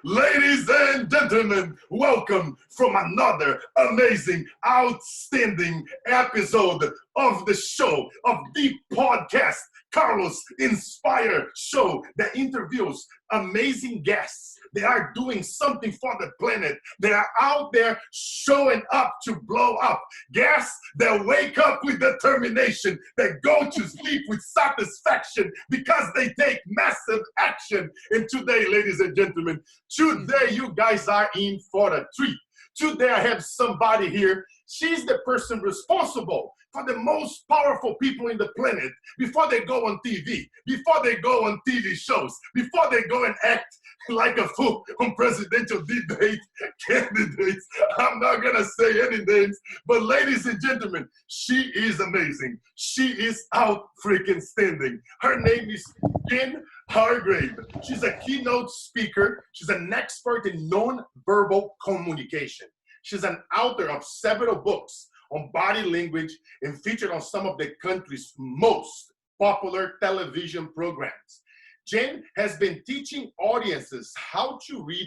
Ladies and gentlemen, welcome from another amazing, outstanding episode of the show, of the podcast, Carlos Inspire Show, that interviews amazing guests. They are doing something for the planet. They are out there showing up to blow up. Guests that wake up with determination, that go to sleep with satisfaction because they take massive action. And today, ladies and gentlemen, today you guys are in for a treat. Today I have somebody here. She's the person responsible for the most powerful people in the planet before they go on TV, before they go on TV shows, before they go and act like a fool on presidential debate candidates. I'm not going to say any names, but ladies and gentlemen, she is amazing. She is out freaking standing. Her name is Jan Hargrave. She's a keynote speaker. She's an expert in nonverbal communication. She's an author of several books on body language and featured on some of the country's most popular television programs. Jan has been teaching audiences how to read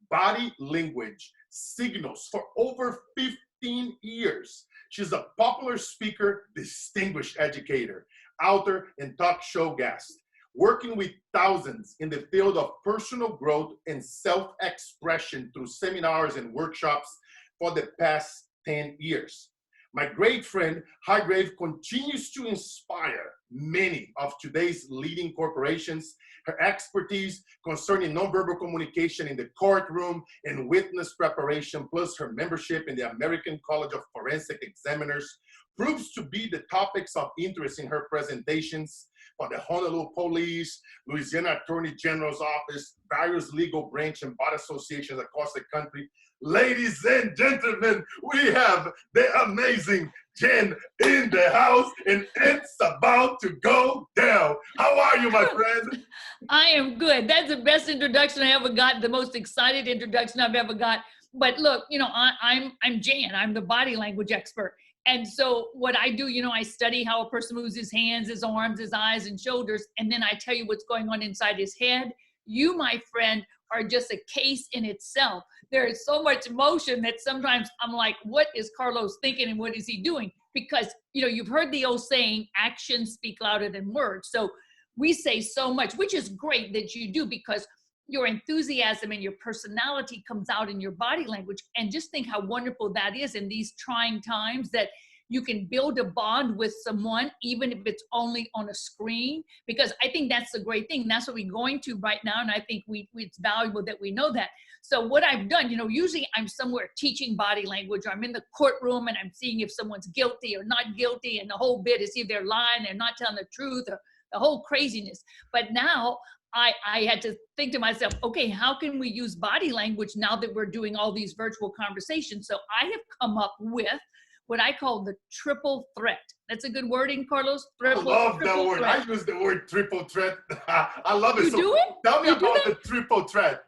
body language signals for over 15 years. She's a popular speaker, distinguished educator, author, and talk show guest, working with thousands in the field of personal growth and self-expression through seminars and workshops for the past 10 years. My great friend Hargrave continues to inspire many of today's leading corporations. Her expertise concerning nonverbal communication in the courtroom and witness preparation, plus her membership in the American College of Forensic Examiners, proves to be the topics of interest in her presentations for the Honolulu Police, Louisiana Attorney General's Office, various legal branch and bar associations across the country. Ladies and gentlemen, we have the amazing Jan in the house, and it's about to go down. How are you, my friend? I am good. That's the best introduction I ever got, the most excited introduction I've ever got. But look, I'm Jan. I'm the body language expert. And so what I do, I study how a person moves his hands, his arms, his eyes, and shoulders, and then I tell you what's going on inside his head. You, my friend, are just a case in itself. There is so much emotion that sometimes I'm like, what is Carlos thinking and what is he doing? Because, you've heard the old saying, actions speak louder than words. So we say so much, which is great that you do, because your enthusiasm and your personality comes out in your body language. And just think how wonderful that is in these trying times, that you can build a bond with someone, even if it's only on a screen, because I think that's the great thing. That's what we're going to right now. And I think it's valuable that we know that. So what I've done, usually I'm somewhere teaching body language, or I'm in the courtroom and I'm seeing if someone's guilty or not guilty. And the whole bit is either they're lying, they're not telling the truth, or the whole craziness. But now I had to think to myself, okay, how can we use body language now that we're doing all these virtual conversations? So I have come up with what I call the triple threat. That's a good wording, Carlos? I love that word. Threat. I use the word triple threat. I love it. You do it? Tell me about the triple threat.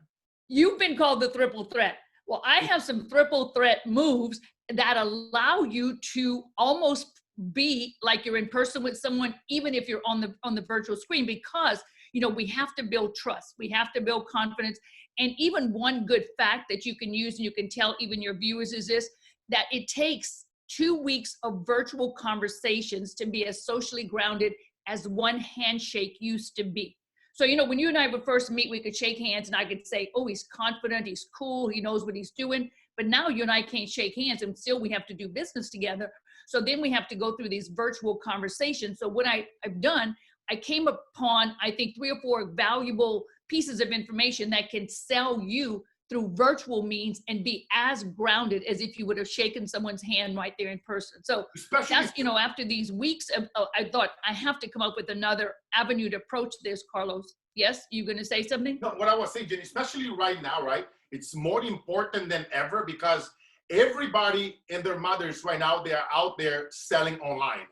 You've been called the triple threat. Well, I have some triple threat moves that allow you to almost be like you're in person with someone, even if you're on the virtual screen, because we have to build trust. We have to build confidence. And even one good fact that you can use and you can tell even your viewers is this, that it takes 2 weeks of virtual conversations to be as socially grounded as one handshake used to be. So, when you and I would first meet, we could shake hands and I could say, oh, he's confident, he's cool, he knows what he's doing. But now you and I can't shake hands, and still we have to do business together. So then we have to go through these virtual conversations. So what I've done, I came upon, I think, 3 or 4 valuable pieces of information that can sell you through virtual means and be as grounded as if you would have shaken someone's hand right there in person. So that's, after these weeks, I thought I have to come up with another avenue to approach this, Carlos. Yes, you going to say something? No, what I was saying, Jenny, especially right now, right? It's more important than ever because everybody and their mothers right now, they are out there selling online.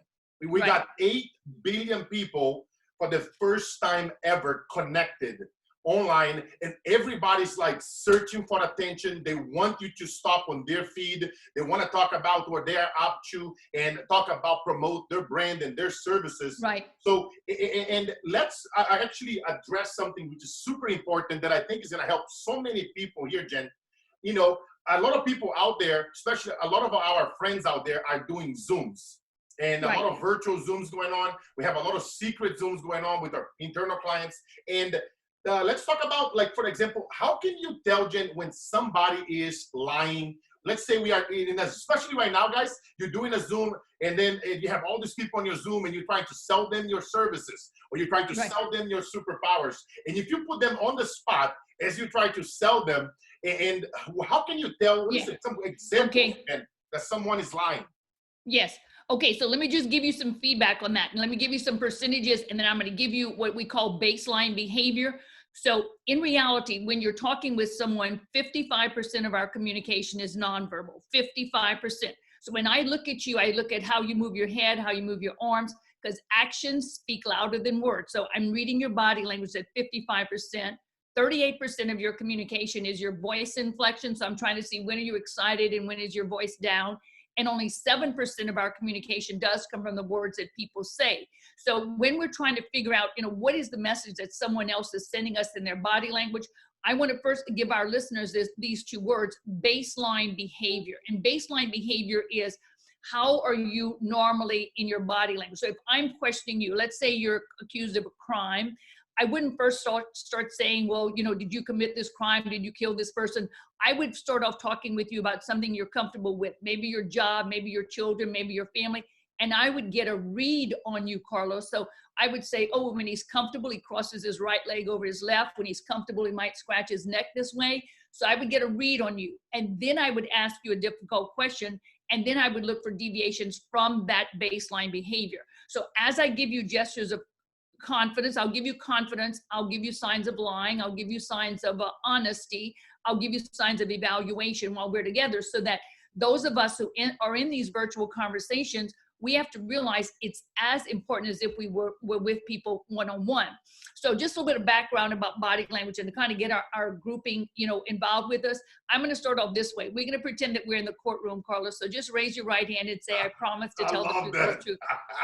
We got 8 billion people for the first time ever connected online, and everybody's like searching for attention. They want you to stop on their feed. They want to talk about what they're up to and talk about promote their brand and their services. Right. So, and let's I actually address something which is super important that I think is going to help so many people here, Jen. You know, a lot of people out there, especially a lot of our friends out there, are doing Zooms. And a Right. lot of virtual Zooms going on. We have a lot of secret Zooms going on with our internal clients. And let's talk about, like, for example, how can you tell, Jen, when somebody is lying? Let's say we are in, especially right now, guys, you're doing a Zoom and then you have all these people on your Zoom and you're trying to sell them your services or you're trying to Right. sell them your superpowers. And if you put them on the spot as you try to sell them, and how can you tell, what is it, some examples, that someone is lying? Yes. Okay, so let me just give you some feedback on that. And let me give you some percentages, and then I'm going to give you what we call baseline behavior. So in reality, when you're talking with someone, 55% of our communication is nonverbal, 55%. So when I look at you, I look at how you move your head, how you move your arms, because actions speak louder than words. So I'm reading your body language at 55%. 38% of your communication is your voice inflection. So I'm trying to see, when are you excited and when is your voice down? And only 7% of our communication does come from the words that people say. So when we're trying to figure out, what is the message that someone else is sending us in their body language, I want to first give our listeners these two words: baseline behavior. And baseline behavior is, how are you normally in your body language? So if I'm questioning you, let's say you're accused of a crime, I wouldn't first start saying, well, did you commit this crime? Did you kill this person? I would start off talking with you about something you're comfortable with, maybe your job, maybe your children, maybe your family. And I would get a read on you, Carlos. So I would say, oh, when he's comfortable, he crosses his right leg over his left. When he's comfortable, he might scratch his neck this way. So I would get a read on you. And then I would ask you a difficult question. And then I would look for deviations from that baseline behavior. So as I give you gestures of confidence, I'll give you confidence, I'll give you signs of lying, I'll give you signs of honesty, I'll give you signs of evaluation while we're together, so that those of us who are in these virtual conversations, we have to realize it's as important as if we were with people one-on-one. So just a little bit of background about body language and to kind of get our grouping, involved with us. I'm going to start off this way. We're going to pretend that we're in the courtroom, Carlos. So just raise your right hand and say, I promise to tell the truth.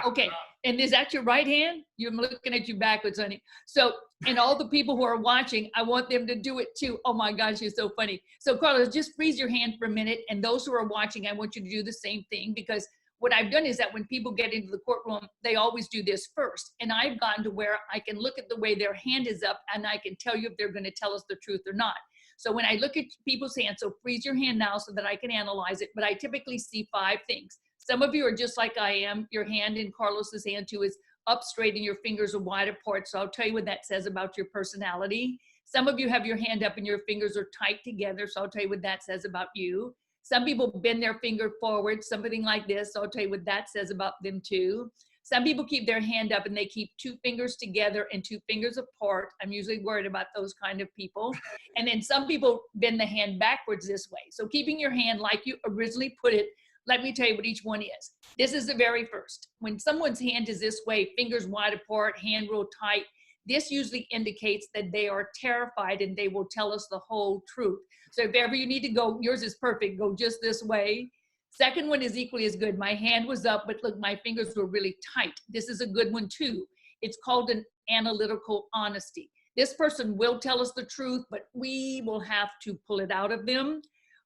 Okay. And is that your right hand? You're looking at you backwards, honey. So, and all the people who are watching, I want them to do it too. Oh my gosh, you're so funny. So Carlos, just freeze your hand for a minute. And those who are watching, I want you to do the same thing, because what I've done is that when people get into the courtroom, they always do this first. And I've gotten to where I can look at the way their hand is up and I can tell you if they're going to tell us the truth or not. So when I look at people's hands, so freeze your hand now so that I can analyze it. But I typically see 5 things. Some of you are just like I am. Your hand in Carlos's hand too is up straight and your fingers are wide apart. So I'll tell you what that says about your personality. Some of you have your hand up and your fingers are tight together. So I'll tell you what that says about you. Some people bend their finger forward, something like this. So I'll tell you what that says about them too. Some people keep their hand up and they keep 2 fingers together and 2 fingers apart. I'm usually worried about those kind of people. And then some people bend the hand backwards this way. So keeping your hand like you originally put it, let me tell you what each one is. This is the very first. When someone's hand is this way, fingers wide apart, hand real tight, this usually indicates that they are terrified and they will tell us the whole truth. So if ever you need to go, yours is perfect, go just this way. Second one is equally as good. My hand was up, but look, my fingers were really tight. This is a good one too. It's called an analytical honesty. This person will tell us the truth, but we will have to pull it out of them.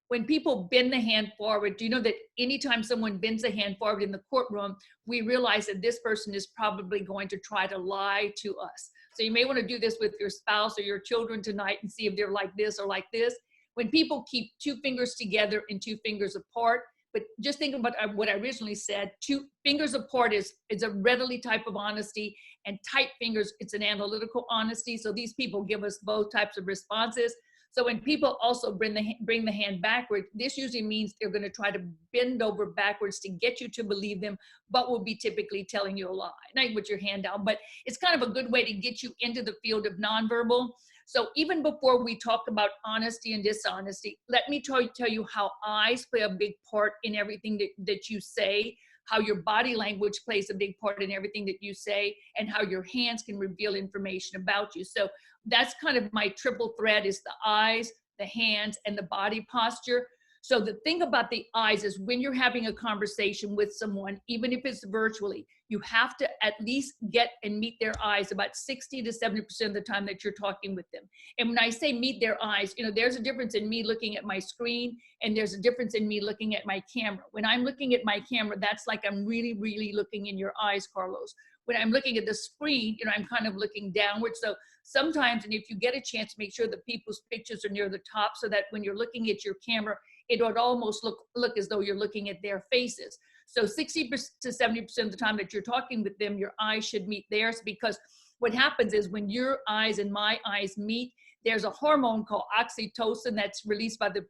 When people bend the hand forward, do you know that anytime someone bends a hand forward in the courtroom, we realize that this person is probably going to try to lie to us. So you may want to do this with your spouse or your children tonight and see if they're like this or like this. When people keep 2 fingers together and 2 fingers apart, but just think about what I originally said, 2 fingers apart is a readily type of honesty, and tight fingers, it's an analytical honesty. So these people give us both types of responses. So when people also bring the hand backward, this usually means they're going to try to bend over backwards to get you to believe them, but will be typically telling you a lie. Now you put your hand down, but it's kind of a good way to get you into the field of nonverbal. So even before we talk about honesty and dishonesty, let me tell you how eyes play a big part in everything that you say, how your body language plays a big part in everything that you say, and how your hands can reveal information about you. So that's kind of my triple thread, is the eyes, the hands, and the body posture. So the thing about the eyes is when you're having a conversation with someone, even if it's virtually, you have to at least get and meet their eyes about 60 to 70% of the time that you're talking with them. And when I say meet their eyes, you know, there's a difference in me looking at my screen, and there's a difference in me looking at my camera. When I'm looking at my camera, that's like I'm really, really looking in your eyes, Carlos. When I'm looking at the screen, you know, I'm kind of looking downward. So sometimes, and if you get a chance, make sure the people's pictures are near the top, so that when you're looking at your camera, it would almost look as though you're looking at their faces. So 60 to 70% of the time that you're talking with them, your eyes should meet theirs, because what happens is when your eyes and my eyes meet, there's a hormone called oxytocin that's released by the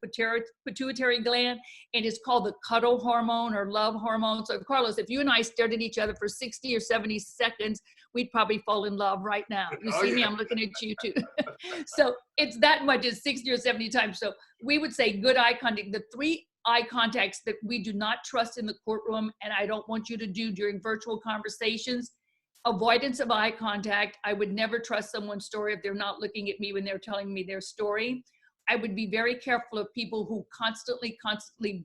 pituitary gland, and it's called the cuddle hormone or love hormone. So Carlos, if you and I stared at each other for 60 or 70 seconds, we'd probably fall in love right now. You see me, I'm looking at you too. So it's that much, is 60 or 70 times. So we would say good eye contact. The 3 eye contacts that we do not trust in the courtroom, and I don't want you to do during virtual conversations: avoidance of eye contact. I would never trust someone's story if they're not looking at me when they're telling me their story. I would be very careful of people who constantly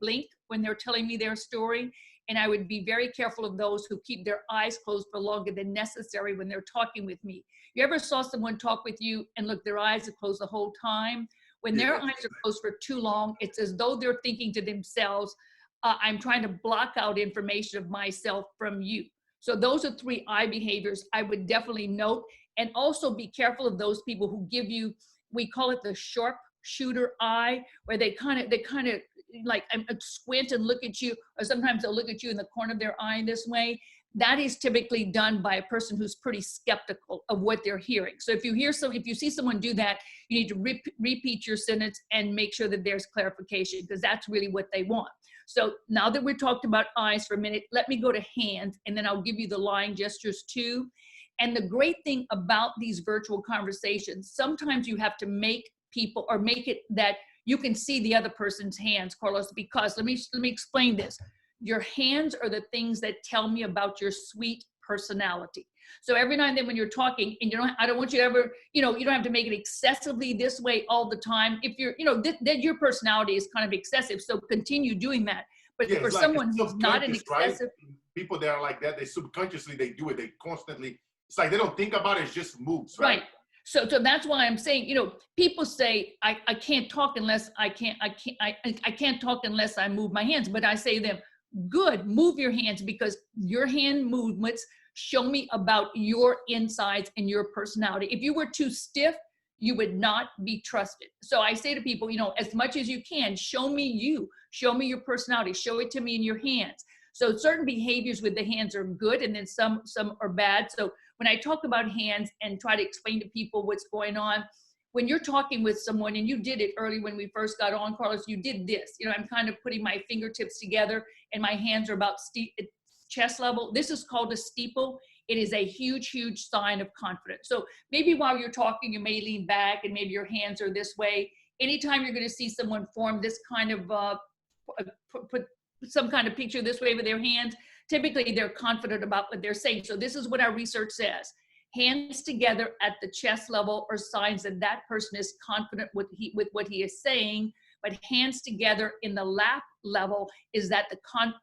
blink when they're telling me their story. And I would be very careful of those who keep their eyes closed for longer than necessary when they're talking with me. You ever saw someone talk with you and look, their eyes are closed the whole time? When their eyes are closed for too long, it's as though they're thinking to themselves, I'm trying to block out information of myself from you. So those are 3 eye behaviors I would definitely note. And also be careful of those people who give you, we call it the sharp shooter eye, where they kind of like squint and look at you, or sometimes they'll look at you in the corner of their eye in this way. That is typically done by a person who's pretty skeptical of what they're hearing. So if you see someone do that, you need to repeat your sentence and make sure that there's clarification, because that's really what they want. So now that we've talked about eyes for a minute, let me go to hands, and then I'll give you the lying gestures too. And the great thing about these virtual conversations, sometimes you have to make people, or make it that you can see the other person's hands, Carlos, because let me explain this. Your hands are the things that tell me about your sweet personality. So every now and then when you're talking, and I don't want you to ever, you don't have to make it excessively this way all the time. If you're, that your personality is kind of excessive, so continue doing that. But for like someone who's not an excessive, right? People that are like that, they subconsciously, they do it. They constantly, it's like they don't think about it, it just moves, right? Right. So that's why I'm saying, people say, I can't talk unless I can't talk unless I move my hands. But I say to them, good, move your hands, because your hand movements show me about your insides and your personality. If you were too stiff, you would not be trusted. So I say to people, as much as you can, show me you, show me your personality, show it to me in your hands. So certain behaviors with the hands are good, and then some are bad. So when I talk about hands and try to explain to people what's going on, when you're talking with someone, and you did it early when we first got on, Carlos, you did this. I'm kind of putting my fingertips together, and my hands are about chest level. This is called a steeple. It is a huge, huge sign of confidence. So maybe while you're talking, you may lean back, and maybe your hands are this way. Anytime you're going to see someone form this kind of, put some kind of picture this way with their hands, typically they're confident about what they're saying. So this is what our research says. Hands together at the chest level are signs that that person is confident with what he is saying, but hands together in the lap level is that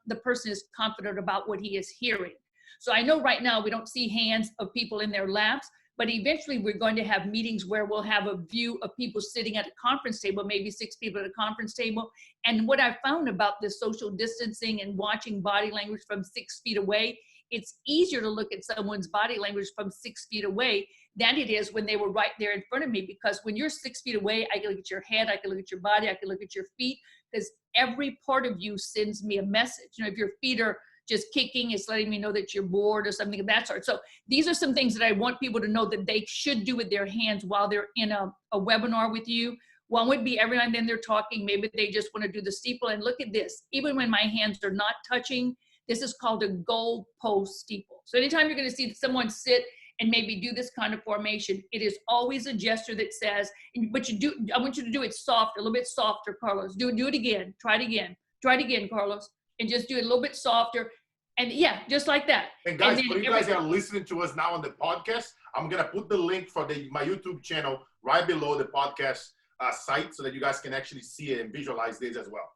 the person is confident about what he is hearing. So I know right now we don't see hands of people in their laps, but eventually we're going to have meetings where we'll have a view of people sitting at a conference table, maybe 6 people at a conference table. And what I found about this social distancing and watching body language from 6 feet away, it's easier to look at someone's body language from 6 feet away than it is when they were right there in front of me. Because when you're 6 feet away, I can look at your head, I can look at your body, I can look at your feet, because every part of you sends me a message. If your feet are just kicking, it's letting me know that you're bored or something of that sort. So these are some things that I want people to know that they should do with their hands while they're in a webinar with you. One would be every now and then they're talking, maybe they just want to do the steeple. And look at this, even when my hands are not touching, this is called a goal post steeple. So anytime you're going to see someone sit and maybe do this kind of formation, it is always a gesture that says, but I want you to do it soft, a little bit softer, Carlos. Do it again. Try it again, Carlos. And just do it a little bit softer. And yeah, just like that. And guys, for you guys that are listening to us now on the podcast, I'm going to put the link for my YouTube channel right below the podcast site so that you guys can actually see it and visualize this as well.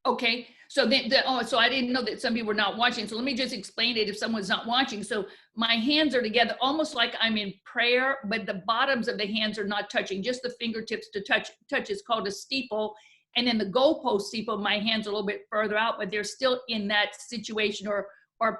Okay, so so I didn't know that some people were not watching. So let me just explain it if someone's not watching. So my hands are together, almost like I'm in prayer, but the bottoms of the hands are not touching, just the fingertips to touch is called a steeple. And then the goalpost steeple, my hands are a little bit further out, but they're still in that situation or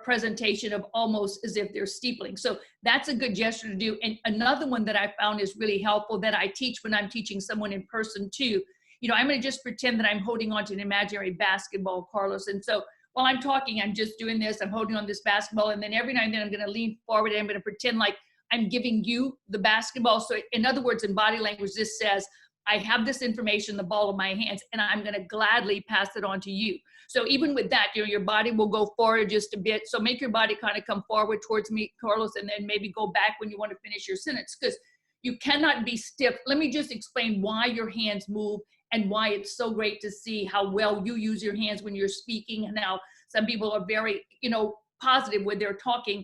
presentation of almost as if they're steepling. So that's a good gesture to do. And another one that I found is really helpful that I teach when I'm teaching someone in person too. You know, I'm going to just pretend that I'm holding on to an imaginary basketball, Carlos. And so while I'm talking, I'm just doing this, I'm holding on this basketball. And then every now and then I'm going to lean forward and I'm going to pretend like I'm giving you the basketball. So in other words, in body language, this says, I have this information, the ball in my hands, and I'm going to gladly pass it on to you. So even with that, you know, your body will go forward just a bit. So make your body kind of come forward towards me, Carlos, and then maybe go back when you want to finish your sentence, because you cannot be stiff. Let me just explain why your hands move and why it's so great to see how well you use your hands when you're speaking and how some people are very, you know, positive when they're talking.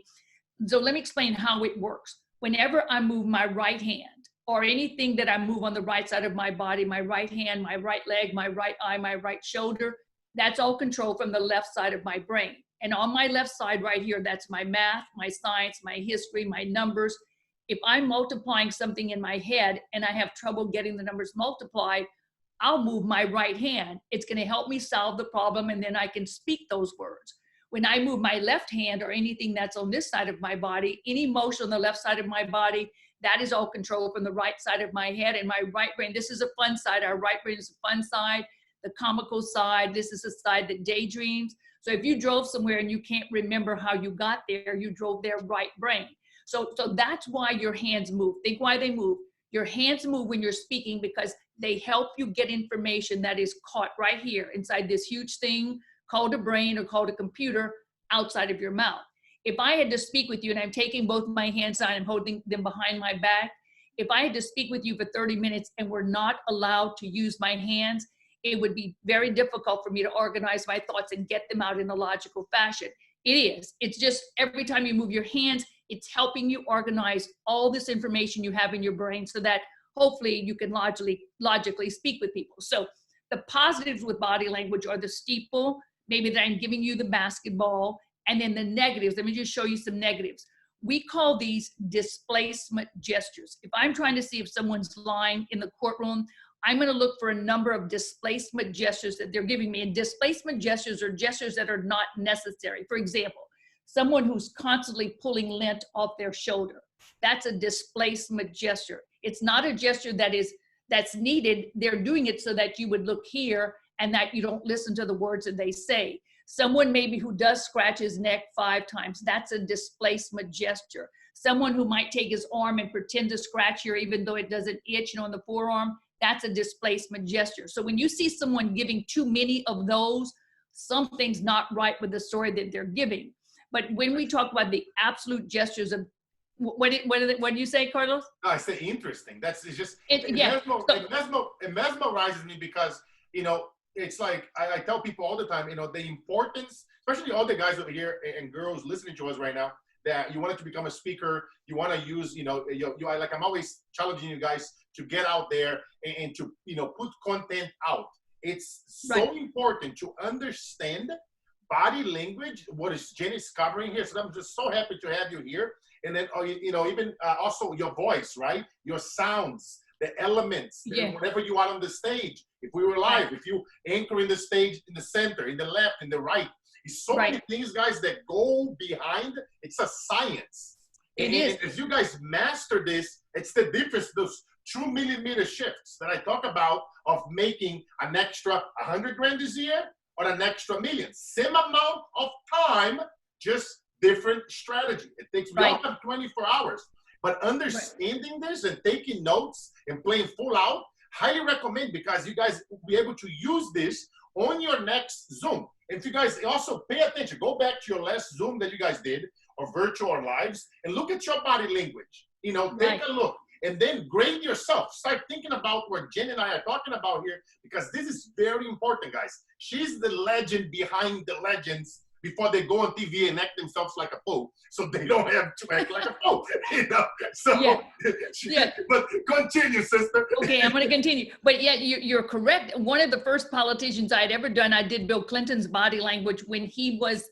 So let me explain how it works. Whenever I move my right hand or anything that I move on the right side of my body, my right hand, my right leg, my right eye, my right shoulder, that's all controlled from the left side of my brain. And on my left side right here, that's my math, my science, my history, my numbers. If I'm multiplying something in my head and I have trouble getting the numbers multiplied, I'll move my right hand. It's going to help me solve the problem, and then I can speak those words. When I move my left hand or anything that's on this side of my body, any motion on the left side of my body, that is all controlled from the right side of my head and my right brain. This is a fun side. Our right brain is a fun side, the comical side. This is a side that daydreams. So if you drove somewhere and you can't remember how you got there, you drove their right brain. So that's why your hands move. Think why they move. Your hands move when you're speaking because they help you get information that is caught right here inside this huge thing called a brain or called a computer outside of your mouth. If I had to speak with you and I'm taking both my hands out and holding them behind my back, if I had to speak with you for 30 minutes and we're not allowed to use my hands, it would be very difficult for me to organize my thoughts and get them out in a logical fashion. It is. It's just every time you move your hands, it's helping you organize all this information you have in your brain so that hopefully you can logically speak with people. So the positives with body language are the steeple, maybe that I'm giving you the basketball, and then the negatives. Let me just show you some negatives. We call these displacement gestures. If I'm trying to see if someone's lying in the courtroom, I'm going to look for a number of displacement gestures that they're giving me. And displacement gestures are gestures that are not necessary. For example, someone who's constantly pulling lint off their shoulder. That's a displacement gesture. It's not a gesture that's needed. They're doing it so that you would look here and that you don't listen to the words that they say. Someone maybe who does scratch his neck 5 times, that's a displacement gesture. Someone who might take his arm and pretend to scratch here even though it doesn't itch, on the forearm, that's a displacement gesture. So when you see someone giving too many of those, something's not right with the story that they're giving. But when we talk about the absolute gestures of, what do you say, Carlos? No, I say interesting. It mesmerizes me because, it's like I tell people all the time, the importance, especially all the guys over here and girls listening to us right now, that you wanted to become a speaker, you want to use, I'm always challenging you guys to get out there and to, put content out. It's so important to understand body language, what is Jenny's covering here. So I'm just so happy to have you here. And then, even also your voice, right? Your sounds, the elements, whenever you are on the stage. If we were live, if you anchor in the stage, in the center, in the left, in the right, it's so many things, guys, that go behind. It's a science. It is. And if you guys master this, it's the difference, those 2 millimeter shifts that I talk about of making an extra 100 grand this year or an extra million. Same amount of time, just different strategy. It takes we all have 24 hours. But understanding this and taking notes and playing full out, highly recommend, because you guys will be able to use this on your next Zoom. And if you guys also pay attention, go back to your last Zoom that you guys did, or virtual or lives, and look at your body language. Take a look. And then grade yourself. Start thinking about what Jen and I are talking about here, because this is very important, guys. She's the legend behind the legends before they go on TV and act themselves like a fool, so they don't have to act like a fool. You know. So, Yeah. Yeah. But continue, sister. Okay, I'm going to continue. But yeah, you're correct. One of the first politicians I'd ever done, I did Bill Clinton's body language when he was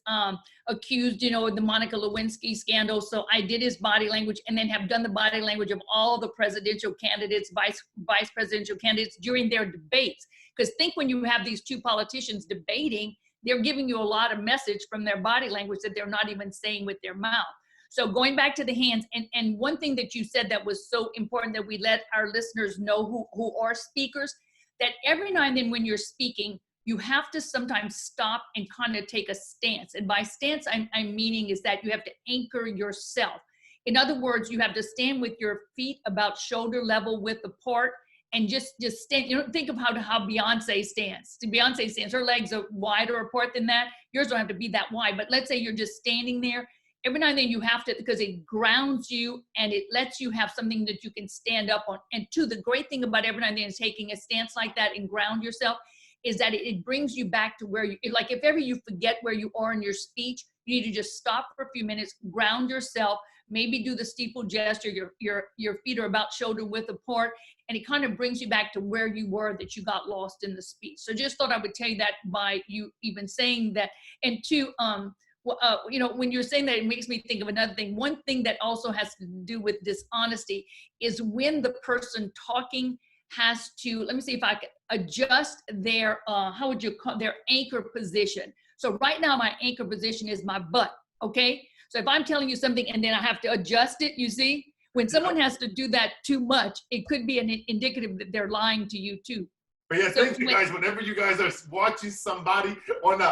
accused, you know, of the Monica Lewinsky scandal. So I did his body language, and then have done the body language of all the presidential candidates, vice presidential candidates during their debates. Because think, when you have these two politicians debating, they're giving you a lot of message from their body language that they're not even saying with their mouth. So going back to the hands, and one thing that you said that was so important, that we let our listeners know who are speakers, that every now and then when you're speaking, you have to sometimes stop and kind of take a stance. And by stance, I'm meaning is that you have to anchor yourself. In other words, you have to stand with your feet about shoulder level width apart, and just stand. You know, think of how Beyonce stands. Beyonce stands, her legs are wider apart than that. Yours don't have to be that wide, but let's say you're just standing there. Every now and then you have to, because it grounds you and it lets you have something that you can stand up on. And two, the great thing about every now and then is taking a stance like that and ground yourself is that it brings you back to where you, like if ever you forget where you are in your speech, you need to just stop for a few minutes, ground yourself, maybe do the steeple gesture, your feet are about shoulder width apart, and it kind of brings you back to where you were, that you got lost in the speech. So just thought I would tell you that by you even saying that. And two, you know, when you're saying that, it makes me think of another thing. One thing that also has to do with dishonesty is when the person talking has to, let me see if I can adjust their, how would you call their anchor position. So right now my anchor position is my butt, okay? So if I'm telling you something and then I have to adjust it, you see, when someone has to do that too much, it could be an indicative that they're lying to you too. But yeah, thank you guys. Whenever you guys are watching somebody on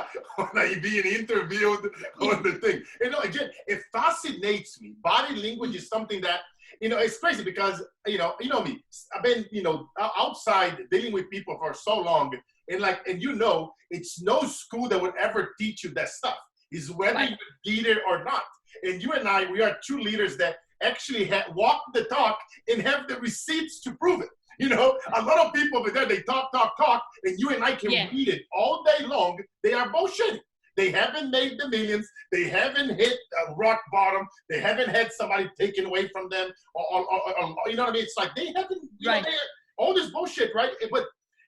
being interviewed on the thing, you know, again, it fascinates me. Body language is something that, you know, it's crazy because, you know me, I've been, you know, outside dealing with people for so long, and you know, it's no school that would ever teach you that stuff. Is whether you're a leader or not. And you and I, we are two leaders that actually walk the talk and have the receipts to prove it. You know, a lot of people over there, they talk, and you and I can read it all day long. They are bullshitting. They haven't made the millions. They haven't hit rock bottom. They haven't had somebody taken away from them. Or you know what I mean? It's like they haven't, you know, all this bullshit, right? But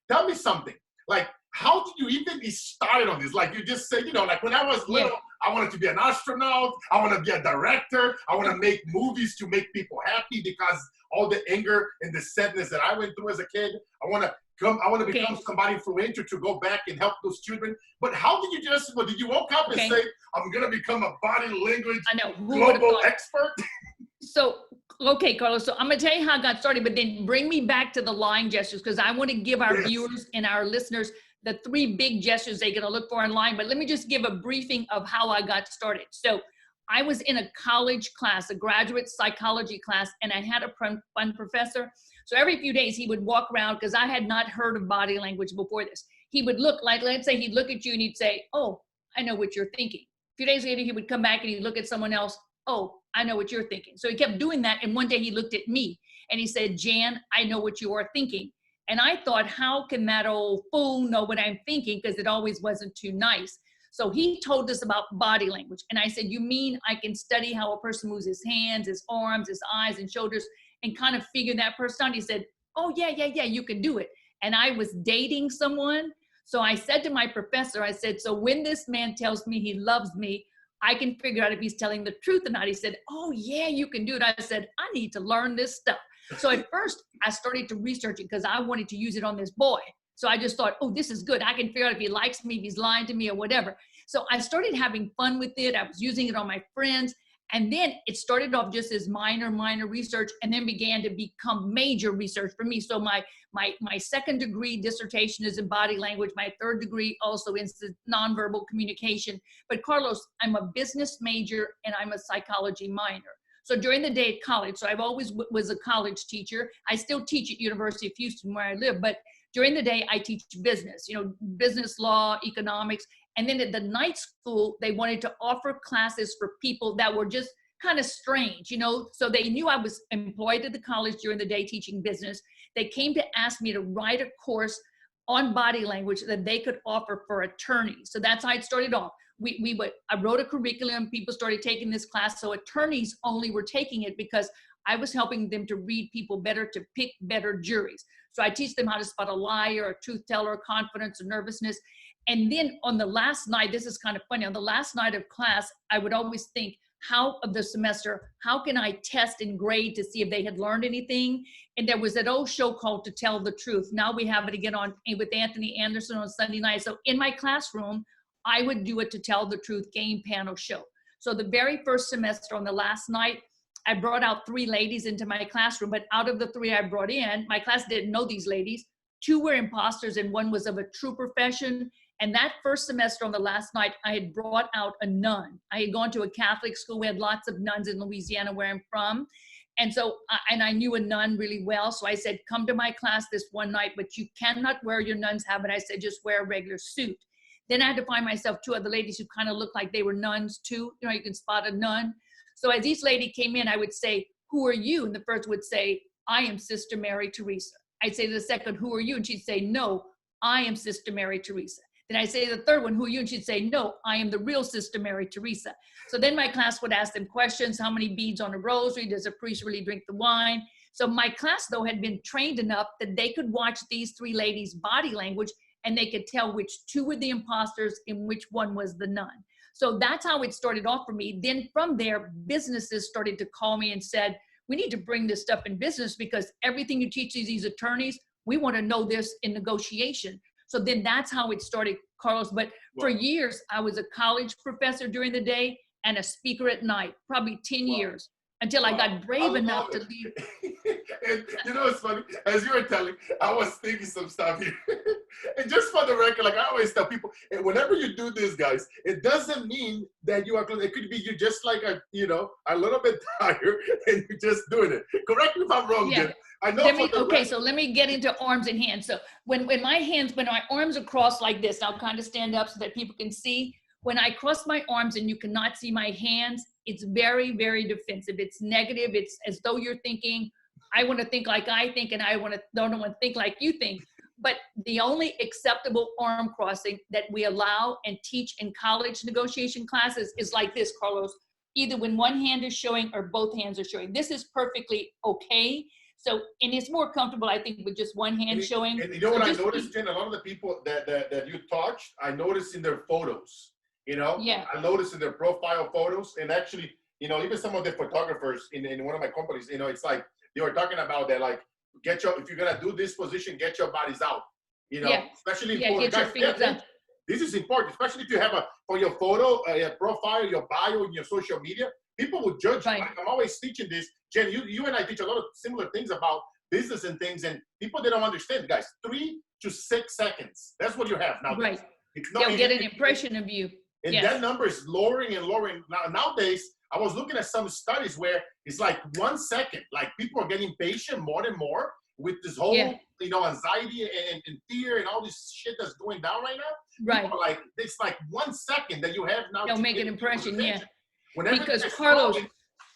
tell me something. Like, how did you even be started on this? Like you just said, you know, like when I was little, I wanted to be an astronaut. I want to be a director. I want to make movies to make people happy because all the anger and the sadness that I went through as a kid. I want to become somebody influential to go back and help those children. But how did you did you woke up and say, I'm going to become a body language global expert? So, okay, Carlos, so I'm going to tell you how I got started, but then bring me back to the lying gestures, because I want to give our viewers and our listeners the 3 big gestures they're going to look for in line. But let me just give a briefing of how I got started. So I was in a college class, a graduate psychology class, and I had a fun professor. So every few days he would walk around, because I had not heard of body language before this. He would look, like, let's say he'd look at you and he'd say, oh, I know what you're thinking. A few days later, he would come back and he'd look at someone else. Oh, I know what you're thinking. So he kept doing that. And one day he looked at me and he said, Jan, I know what you are thinking. And I thought, how can that old fool know what I'm thinking? Because it always wasn't too nice. So he told us about body language. And I said, you mean I can study how a person moves his hands, his arms, his eyes and shoulders and kind of figure that person out? He said, oh, yeah, you can do it. And I was dating someone. So I said to my professor, I said, so when this man tells me he loves me, I can figure out if he's telling the truth or not. He said, oh, yeah, you can do it. I said, I need to learn this stuff. So at first, I started to research it because I wanted to use it on this boy. So I just thought, oh, this is good. I can figure out if he likes me, if he's lying to me or whatever. So I started having fun with it. I was using it on my friends. And then it started off just as minor research and then began to become major research for me. So my second degree dissertation is in body language. My third degree also is nonverbal communication. But Carlos, I'm a business major and I'm a psychology minor. So during the day at college, so I've always was a college teacher. I still teach at University of Houston where I live, but during the day I teach business, you know, business law, economics. And then at the night school, they wanted to offer classes for people that were just kind of strange, you know, so they knew I was employed at the college during the day teaching business. They came to ask me to write a course on body language that they could offer for attorneys. So that's how it started off. I wrote a curriculum. People started taking this class. So attorneys only were taking it because I was helping them to read people better, to pick better juries. So I teach them how to spot a liar, a truth teller, confidence, or nervousness. And then on the last night, this is kind of funny, on the last night of class, I would always think, how of the semester, how can I test and grade to see if they had learned anything? And there was that old show called To Tell the Truth. Now we have it again on with Anthony Anderson on Sunday night. So in my classroom, I would do a To Tell the Truth game panel show. So the very first semester on the last night, I brought out 3 ladies into my classroom, but out of the 3 I brought in, my class didn't know these ladies. 2 were imposters and 1 was of a true profession. And that first semester on the last night, I had brought out a nun. I had gone to a Catholic school. We had lots of nuns in Louisiana where I'm from. And so, and I knew a nun really well. So I said, come to my class this one night, but you cannot wear your nun's habit. I said, just wear a regular suit. Then I had to find myself 2 other ladies who kind of looked like they were nuns too. You know, you can spot a nun. So as each lady came in, I would say, who are you? And the first would say, I am Sister Mary Teresa. I'd say to the second, who are you? And she'd say, no, I am Sister Mary Teresa. Then I say to the third one, who are you? And she'd say, no, I am the real Sister Mary Teresa. So then my class would ask them questions. How many beads on a rosary? Does a priest really drink the wine? So my class, though, had been trained enough that they could watch these 3 ladies' body language and they could tell which 2 were the imposters and which one was the nun. So that's how it started off for me. Then from there, businesses started to call me and said, we need to bring this stuff in business because everything you teach these attorneys, we want to know this in negotiation. So then that's how it started, Carlos. But for years, I was a college professor during the day and a speaker at night, probably 10 years, until I got brave enough to leave. And you know, it's funny, as you were telling, I was thinking some stuff here. And just for the record, like I always tell people, and whenever you do this, guys, it doesn't mean that you are, it could be you just like a, you know, a little bit tired and you're just doing it. Correct me if I'm wrong, Jen. I know. Okay, so let me get into arms and hands. So when my arms are crossed like this, I'll kind of stand up so that people can see. When I cross my arms and you cannot see my hands, it's very, very defensive. It's negative. It's as though you're thinking, I want to think like I think, and I don't want to think like you think. But the only acceptable arm crossing that we allow and teach in college negotiation classes is like this, Carlos. Either when one hand is showing or both hands are showing. This is perfectly okay. So, and it's more comfortable, I think, with just one hand showing. And you know what I noticed, Jen? A lot of the people that you touched, I noticed in their photos, you know? Yeah. I noticed in their profile photos, and actually, you know, even some of the photographers in one of my companies, you know, it's like, they were talking about that, like, if you're going to do this position, get your bodies out, you know? Especially in photos. Get your feet up. This is important, especially if you have for your photo, your profile, your bio, and your social media, people will judge you. Like, I'm always teaching this. Jen, you and I teach a lot of similar things about business and things, and people, they don't understand, guys. 3 to 6 seconds. That's what you have now. Right. They'll get an impression of you. And that number is lowering and lowering. Nowadays, I was looking at some studies where it's like 1 second. Like, people are getting patient more and more with this whole, you know, anxiety and fear and all this shit that's going down right now. Right. People are like, it's like 1 second that you have now. They'll make an impression, Whenever because Carlos,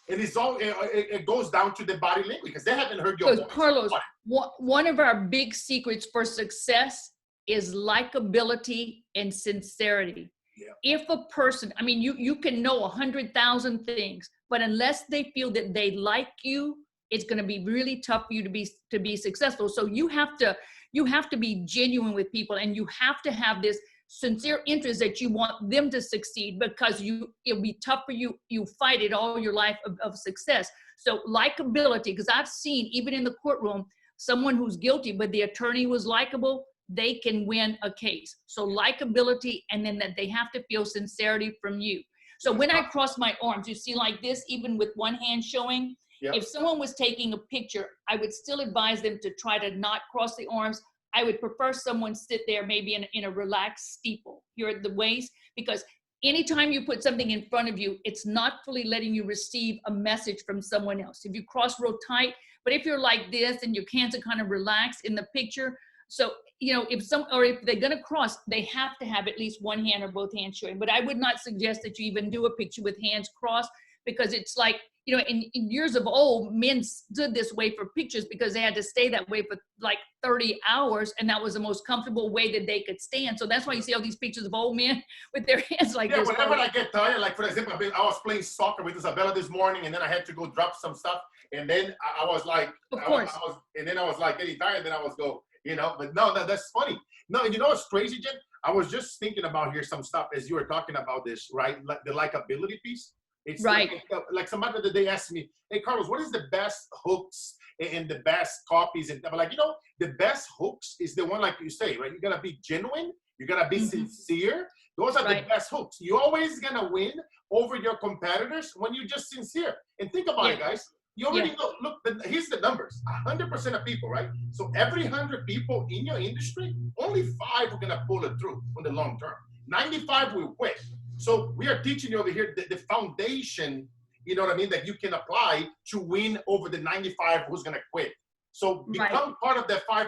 and it's all, it goes down to the body language because they haven't heard your voice. Carlos, one of our big secrets for success is likability and sincerity. Yeah. If a person, I mean, you can know 100,000 things, but unless they feel that they like you, it's going to be really tough for you to be successful. So you have to be genuine with people, and you have to have this sincere interest that you want them to succeed, because it'll be tough for you. You fight it all your life of success. So likability, because I've seen even in the courtroom, someone who's guilty, but the attorney was likable, they can win a case. So likability, and then that they have to feel sincerity from you. So when I cross my arms, you see like this, even with one hand showing, if someone was taking a picture, I would still advise them to try to not cross the arms. I would prefer someone sit there maybe in a relaxed steeple here at the waist, because anytime you put something in front of you, it's not fully letting you receive a message from someone else. If you cross real tight, but if you're like this and your hands are kind of relaxed in the picture, so, you know, if they're going to cross, they have to have at least one hand or both hands showing. But I would not suggest that you even do a picture with hands crossed, because it's like, you know, in years of old, men stood this way for pictures because they had to stay that way for like 30 hours. And that was the most comfortable way that they could stand. So that's why you see all these pictures of old men with their hands like this. Whenever I get tired, like for example, I was playing soccer with Isabella this morning, and then I had to go drop some stuff. And then I was like, of course. I was like getting tired, then I was go, you know, but no, that's funny. No, you know what's crazy, Jen? I was just thinking about here some stuff as you were talking about this, right? Like the likability piece. It's right. Like somebody the other day asked me, hey, Carlos, what is the best hooks and the best copies? And I'm like, you know, the best hooks is the one like you say, right? You got to be genuine. You got to be sincere. Those are the best hooks. You're always going to win over your competitors when you're just sincere. And think about it, guys. You already know, look, here's the numbers. 100% of people, right? So every 100 people in your industry, only 5 are going to pull it through on the long term. 95 will quit. So we are teaching you over here the foundation, you know what I mean, that you can apply to win over the 95 who's going to quit. So become part of that 5%.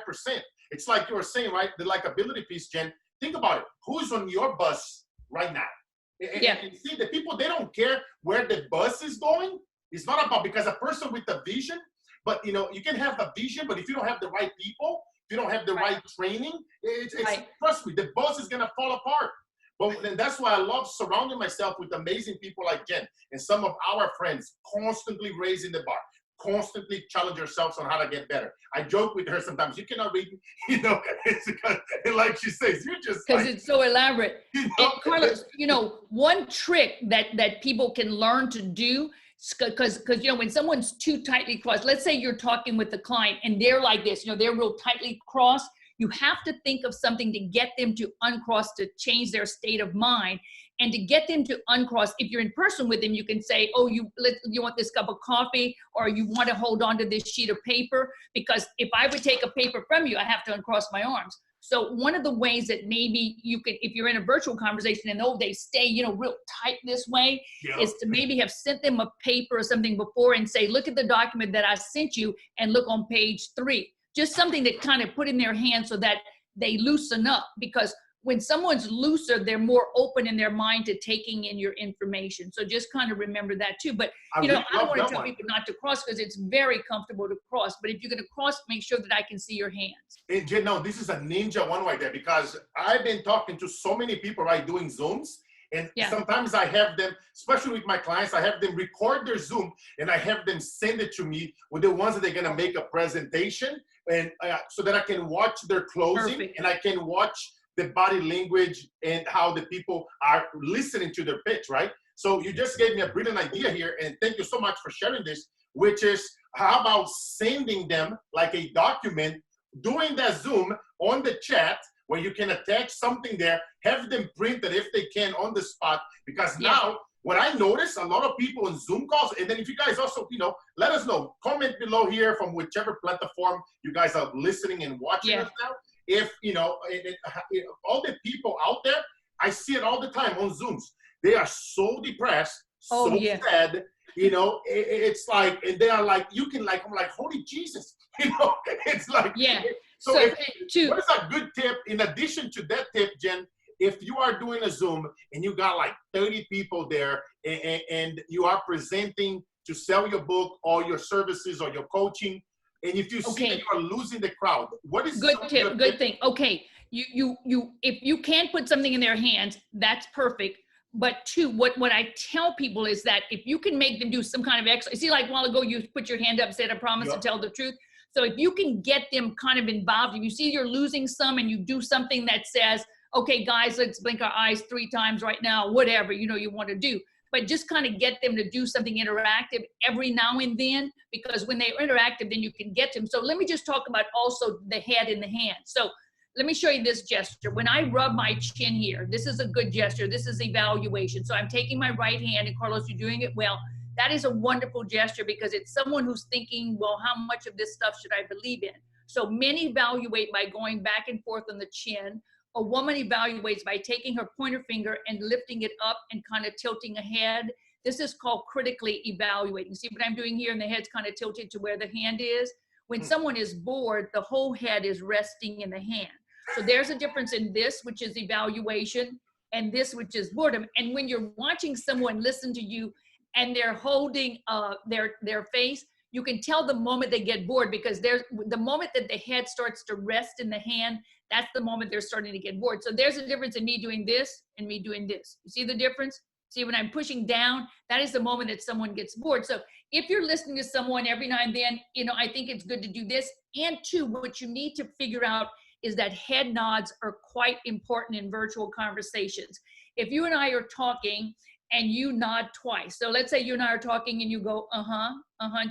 It's like you were saying, right? The likability piece, Jen. Think about it. Who's on your bus right now? And see, the people, they don't care where the bus is going. It's not about, because a person with a vision, but you know, you can have a vision, but if you don't have the right people, if you don't have the right training, it's trust me, the bus is going to fall apart. But that's why I love surrounding myself with amazing people like Jen and some of our friends, constantly raising the bar, constantly challenge yourselves on how to get better. I joke with her sometimes, you cannot read, you know, it's because, like she says, you're just because it's so elaborate. You know, and Carlos, you know, one trick that people can learn to do, because you know, when someone's too tightly crossed, let's say you're talking with the client and they're like this, you know, they're real tightly crossed. You have to think of something to get them to uncross, to change their state of mind. And to get them to uncross, if you're in person with them, you can say, oh, you want this cup of coffee, or you want to hold on to this sheet of paper, because if I would take a paper from you, I have to uncross my arms. So one of the ways that maybe you can, if you're in a virtual conversation and they stay, you know, real tight this way, is to maybe have sent them a paper or something before and say, look at the document that I sent you and look on page 3. Just something that kind of put in their hands so that they loosen up, because when someone's looser, they're more open in their mind to taking in your information. So just kind of remember that too. But, you know, I don't want to tell people not to cross because it's very comfortable to cross. But if you're going to cross, make sure that I can see your hands. And Jen, no, this is a ninja one right there, because I've been talking to so many people, right, doing Zooms. And sometimes I have them, especially with my clients, I have them record their Zoom and I have them send it to me with the ones that they're going to make a presentation, and so that I can watch their closing and I can watch the body language and how the people are listening to their pitch, right? So you just gave me a brilliant idea here, and thank you so much for sharing this, which is how about sending them like a document during that Zoom on the chat, where you can attach something there, have them print it if they can on the spot, because now what I notice, a lot of people in Zoom calls, and then if you guys also, you know, let us know, comment below here from whichever platform you guys are listening and watching us now. If, you know, all the people out there, I see it all the time on Zooms. They are so depressed, so sad, you know, it's like, and they are like, you can like, I'm like, holy Jesus, you know, it's like, so what is a good tip, in addition to that tip, Jen, if you are doing a Zoom and you got like 30 people there and you are presenting to sell your book or your services or your coaching, and if you see that you are losing the crowd, what is good tip? Good thing. Okay, you if you can't put something in their hands, that's perfect. But 2, what I tell people is that if you can make them do some kind of exercise, see, like a while ago you put your hand up and said, I promise to tell the truth. So if you can get them kind of involved, if you see you're losing some and you do something that says, okay, guys, let's blink our eyes 3 times right now, whatever, you know, you want to do. But just kind of get them to do something interactive every now and then, because when they're interactive, then you can get them. So let me just talk about also the head and the hand. So let me show you this gesture. When I rub my chin here, this is a good gesture. This is evaluation. So I'm taking my right hand, and Carlos, you're doing it well. That is a wonderful gesture, because it's someone who's thinking, well, how much of this stuff should I believe in? So men evaluate by going back and forth on the chin. A woman evaluates by taking her pointer finger and lifting it up and kind of tilting ahead. This is called critically evaluating. See what I'm doing here? And the head's kind of tilted to where the hand is. When someone is bored, the whole head is resting in the hand. So there's a difference in this, which is evaluation, and this, which is boredom. And when you're watching someone listen to you, and they're holding their face, you can tell the moment they get bored, because there's the moment that the head starts to rest in the hand, that's the moment they're starting to get bored. So there's a difference in me doing this and me doing this. You see the difference? See, when I'm pushing down, that is the moment that someone gets bored. So if you're listening to someone every now and then, I think it's good to do this. And two, what you need to figure out is that head nods are quite important in virtual conversations. If you and I are talking and you nod twice, so let's say you and I are talking and you go,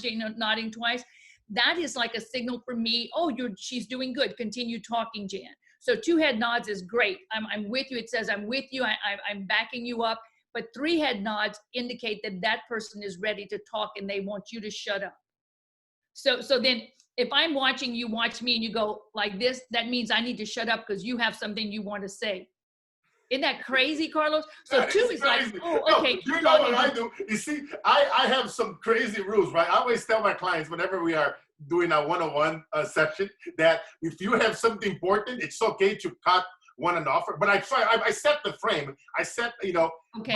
Jane, nodding twice, that is like a signal for me, she's doing good, continue talking, Jan. So 2 head nods is great. I'm with you. It says I'm with you. I'm backing you up. But 3 head nods indicate that person is ready to talk and they want you to shut up. So then if I'm watching you watch me and you go like this, that means I need to shut up because you have something you want to say. Isn't that crazy, Carlos? So that 2 is is crazy. like, okay. No, you know what I do? You see, I have some crazy rules, right? I always tell my clients whenever we are doing a one-on-one session that if you have something important, it's okay to cut one and offer. But I set the frame. I set, Okay.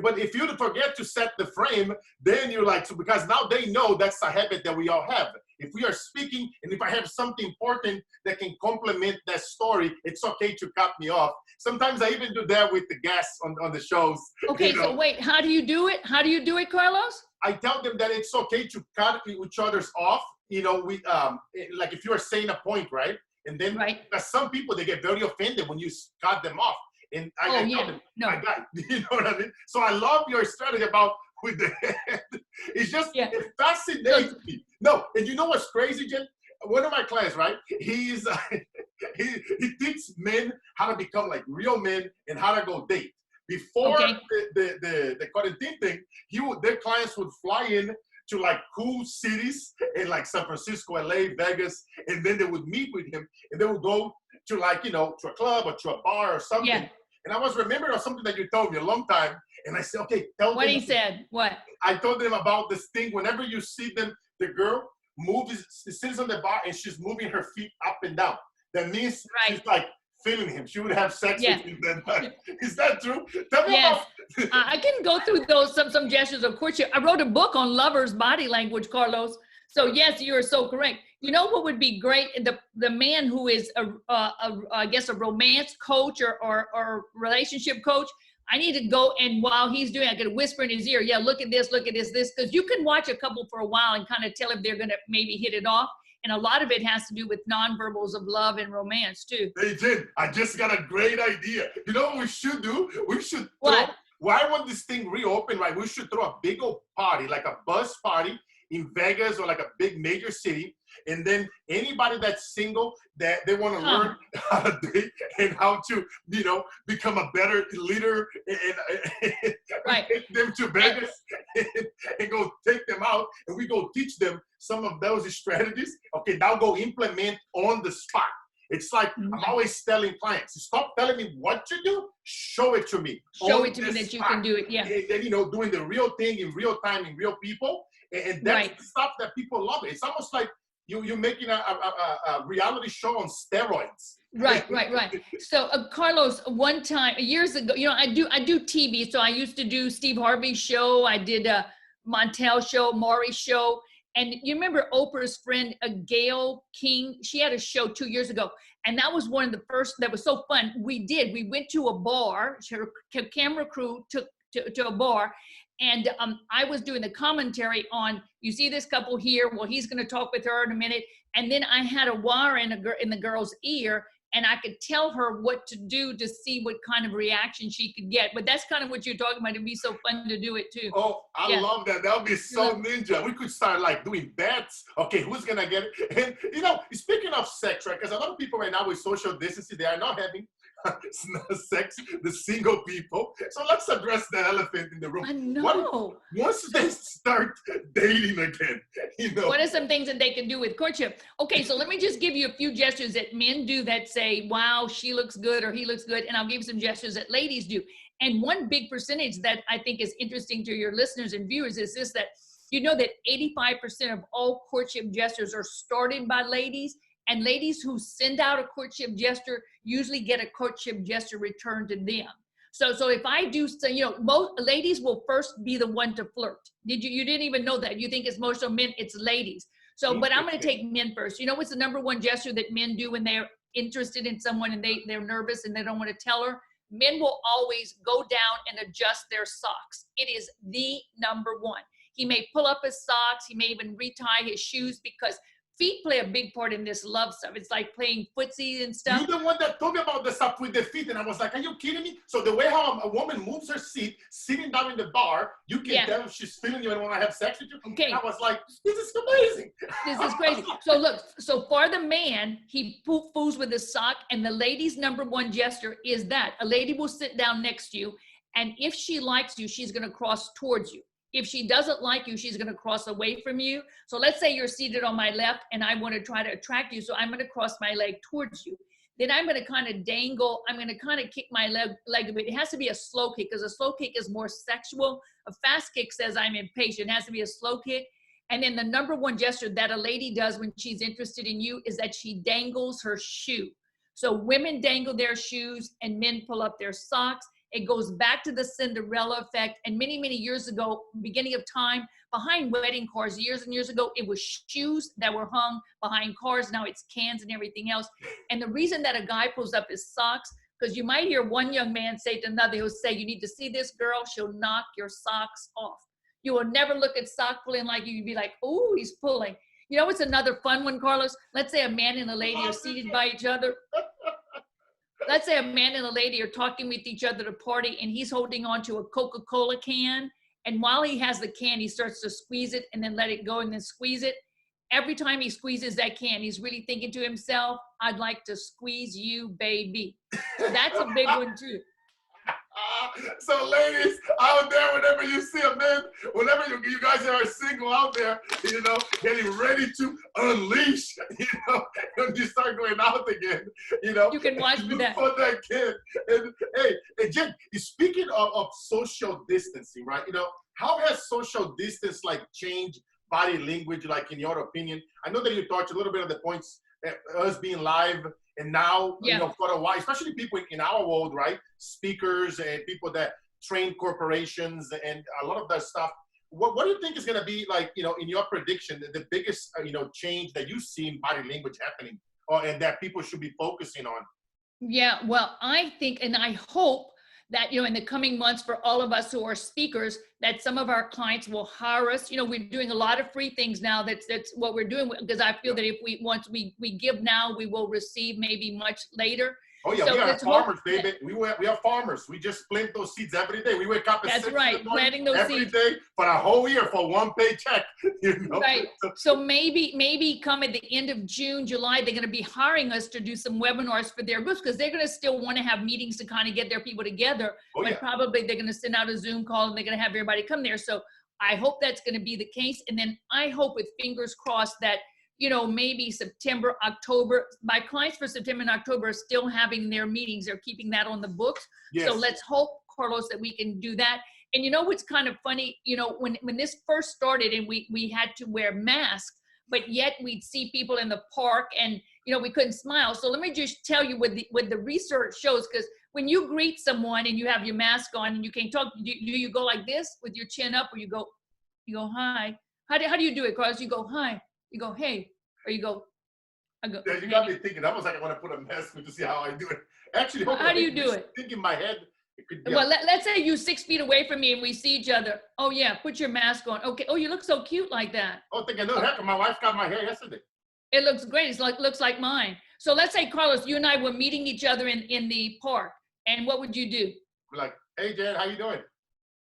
But if you forget to set the frame, then you're like, so because now they know that's a habit that we all have. If we are speaking and if I have something important that can complement that story, it's okay to cut me off. Sometimes I even do that with the guests on the shows. Okay, so wait, how do you do it? How do you do it, Carlos? I tell them that it's okay to cut each other's off. Like if you are saying a point, right? And then because some people, they get very offended when you cut them off. And I tell them, my guy, you know what I mean? So I love your strategy about with the head. It's just, it fascinates me. No, and you know what's crazy, Jen? One of my clients, right? He teaches men how to become like real men and how to go date. Before the quarantine thing, their clients would fly in to like cool cities in like San Francisco, LA, Vegas, and then they would meet with him and they would go to like, to a club or to a bar or something. Yeah. And I was remembering of something that you told me a long time. And I said, okay, tell them. What he said, what? I told them about this thing. Whenever you see them, the girl sits on the bar and she's moving her feet up and down. That means she's like feeling him. She would have sex with him then. Is that true? Tell me about. I can go through those some gestures of courtship. I wrote a book on lovers' body language, Carlos. So yes, you are so correct. You know what would be great? The man who is I guess a romance coach or relationship coach. I need to go and while he's doing, I could whisper in his ear, look at this, because you can watch a couple for a while and kind of tell if they're gonna maybe hit it off. And a lot of it has to do with nonverbals of love and romance too. Hey Jen, I just got a great idea. You know what we should do? We should what? Why won't this thing reopen, right? We should throw a big old party, like a buzz party in Vegas or like a big major city. And then anybody that's single, that they want to learn how to date and how to, become a better leader and take them to Vegas and go take them out. And we go teach them some of those strategies. Okay, now go implement on the spot. It's like I'm always telling clients, stop telling me what to do, show it to me. Show it to me that you can do it, And then, doing the real thing in real time, in real people. And that's the stuff that people love. It's almost like you're making a reality show on steroids. Right. So Carlos, one time, years ago, I do TV. So I used to do Steve Harvey's show. I did a Montel show, Maury's show. And you remember Oprah's friend, Gail King? She had a show 2 years ago. And that was one of the first, that was so fun. We went to a bar. Her camera crew took to a bar. And I was doing the commentary on, you see this couple here? Well, he's going to talk with her in a minute. And then I had a wire in the girl's ear. And I could tell her what to do to see what kind of reaction she could get. But that's kind of what you're talking about. It'd be so fun to do it too. Oh, I love that. That would be so ninja. We could start like doing bets. Okay, who's going to get it? And, speaking of sex, right? Because a lot of people right now with social distancing, they are not having sex, the single people. So let's address the elephant in the room. I know. Once they start dating again, What are some things that they can do with courtship? Okay, so let me just give you a few gestures that men do that say, wow, she looks good or he looks good. And I'll give you some gestures that ladies do. And one big percentage that I think is interesting to your listeners and viewers is this, that that 85% of all courtship gestures are started by ladies. And ladies who send out a courtship gesture usually get a courtship gesture returned to them. So if I do, so, most ladies will first be the one to flirt. You didn't even know that. You think it's most of men, it's ladies. So, but I'm going to take men first. You know what's the number one gesture that men do when they're interested in someone and they're nervous and they don't want to tell her? Men will always go down and adjust their socks. It is the number one. He may pull up his socks. He may even retie his shoes, because feet play a big part in this love stuff. It's like playing footsie and stuff. You're the one that told me about the stuff with the feet, and I was like, are you kidding me? So the way how a woman moves her seat, sitting down in the bar, you can tell if she's feeling you and want to have sex with you. Okay. And I was like, this is amazing. This is crazy. So look, so for the man, he fools with his sock, and the lady's number one gesture is that. A lady will sit down next to you, and if she likes you, she's going to cross towards you. If she doesn't like you, she's going to cross away from you. So let's say you're seated on my left and I want to try to attract you. So I'm going to cross my leg towards you. Then I'm going to kind of dangle. I'm going to kind of kick my leg a bit. It has to be a slow kick, because a slow kick is more sexual. A fast kick says I'm impatient. It has to be a slow kick. And then the number one gesture that a lady does when she's interested in you is that she dangles her shoe. So women dangle their shoes and men pull up their socks. It goes back to the Cinderella effect. And many, many years ago, beginning of time, behind wedding cars, years and years ago, it was shoes that were hung behind cars. Now it's cans and everything else. And the reason that a guy pulls up his socks, because you might hear one young man say to another, he'll say, you need to see this girl, she'll knock your socks off. You will never look at sock pulling like you. You'd be like, oh, he's pulling. You know what's another fun one, Carlos? Let's say a man and a lady are seated by each other. Let's say a man and a lady are talking with each other at a party, and he's holding on to a Coca-Cola can. And while he has the can, he starts to squeeze it and then let it go and then squeeze it. Every time he squeezes that can, he's really thinking to himself, I'd like to squeeze you, baby. So that's a big one too. So ladies out there, whenever you see a man, whenever you guys are single out there, getting ready to unleash, when you start going out again, you can watch for that. For that kid. And hey, Jen, speaking of social distancing, right? How has social distance changed body language, in your opinion? I know that you touched a little bit of the points, us being live. And now, for a while, especially people in our world, right? Speakers and people that train corporations and a lot of that stuff. What do you think is going to be in your prediction, the biggest, change that you see in body language happening and that people should be focusing on? Yeah, well, I think, and I hope that, in the coming months for all of us who are speakers, that some of our clients will hire us. We're doing a lot of free things now. That's what we're doing, because I feel that if once we give now, we will receive maybe much later. Oh yeah, so we are farmers, baby. We are farmers. We just plant those seeds every day. We wake up at 6 in the morning, planting those every seeds day for a whole year for one paycheck. Right. So maybe come at the end of June, July, they're going to be hiring us to do some webinars for their groups, because they're going to still want to have meetings to kind of get their people together. But probably they're going to send out a Zoom call and they're going to have everybody come there. So I hope that's going to be the case. And then I hope, with fingers crossed, that maybe September, October, my clients for September and October are still having their meetings. They're keeping that on the books. Yes. So let's hope, Carlos, that we can do that. And what's kind of funny, when this first started and we had to wear masks, but yet we'd see people in the park and, we couldn't smile. So let me just tell you what the research shows, because when you greet someone and you have your mask on and you can't talk, do you go like this with your chin up, or you go hi? How do you do it, Carlos? You go hi. You go, hey, or I go. Yeah, you got me thinking. I was like, I want to put a mask on to see how I do it. Actually, how do you do it? Think in my head. It could be well, let's say you're 6 feet away from me and we see each other. Oh yeah, put your mask on. Okay. Oh, you look so cute like that. Oh, think I know. Heck, my wife got my hair yesterday. It looks great. Looks like mine. So let's say, Carlos, you and I were meeting each other in the park, and what would you do? We're like, hey, Jan, how you doing?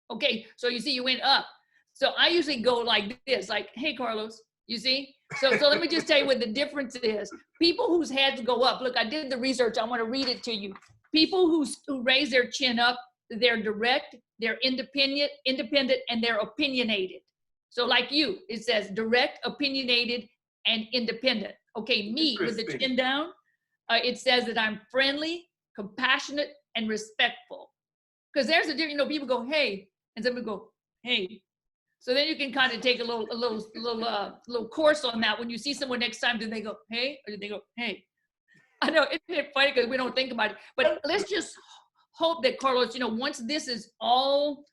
Okay, so you see, you went up. So I usually go like this, like, hey, Carlos. You see? So let me just tell you what the difference is. People whose heads go up, look, I did the research. I want to read it to you. People who raise their chin up, they're direct, they're independent, and they're opinionated. So like you, it says direct, opinionated, and independent. Okay, me with the chin down, it says that I'm friendly, compassionate, and respectful. Because there's a difference, people go, hey, and somebody go, hey. So then you can kind of take a little course on that. When you see someone next time, do they go, hey? Or do they go, hey? I know, isn't it funny, because we don't think about it. But let's just hope that, Carlos, once this is all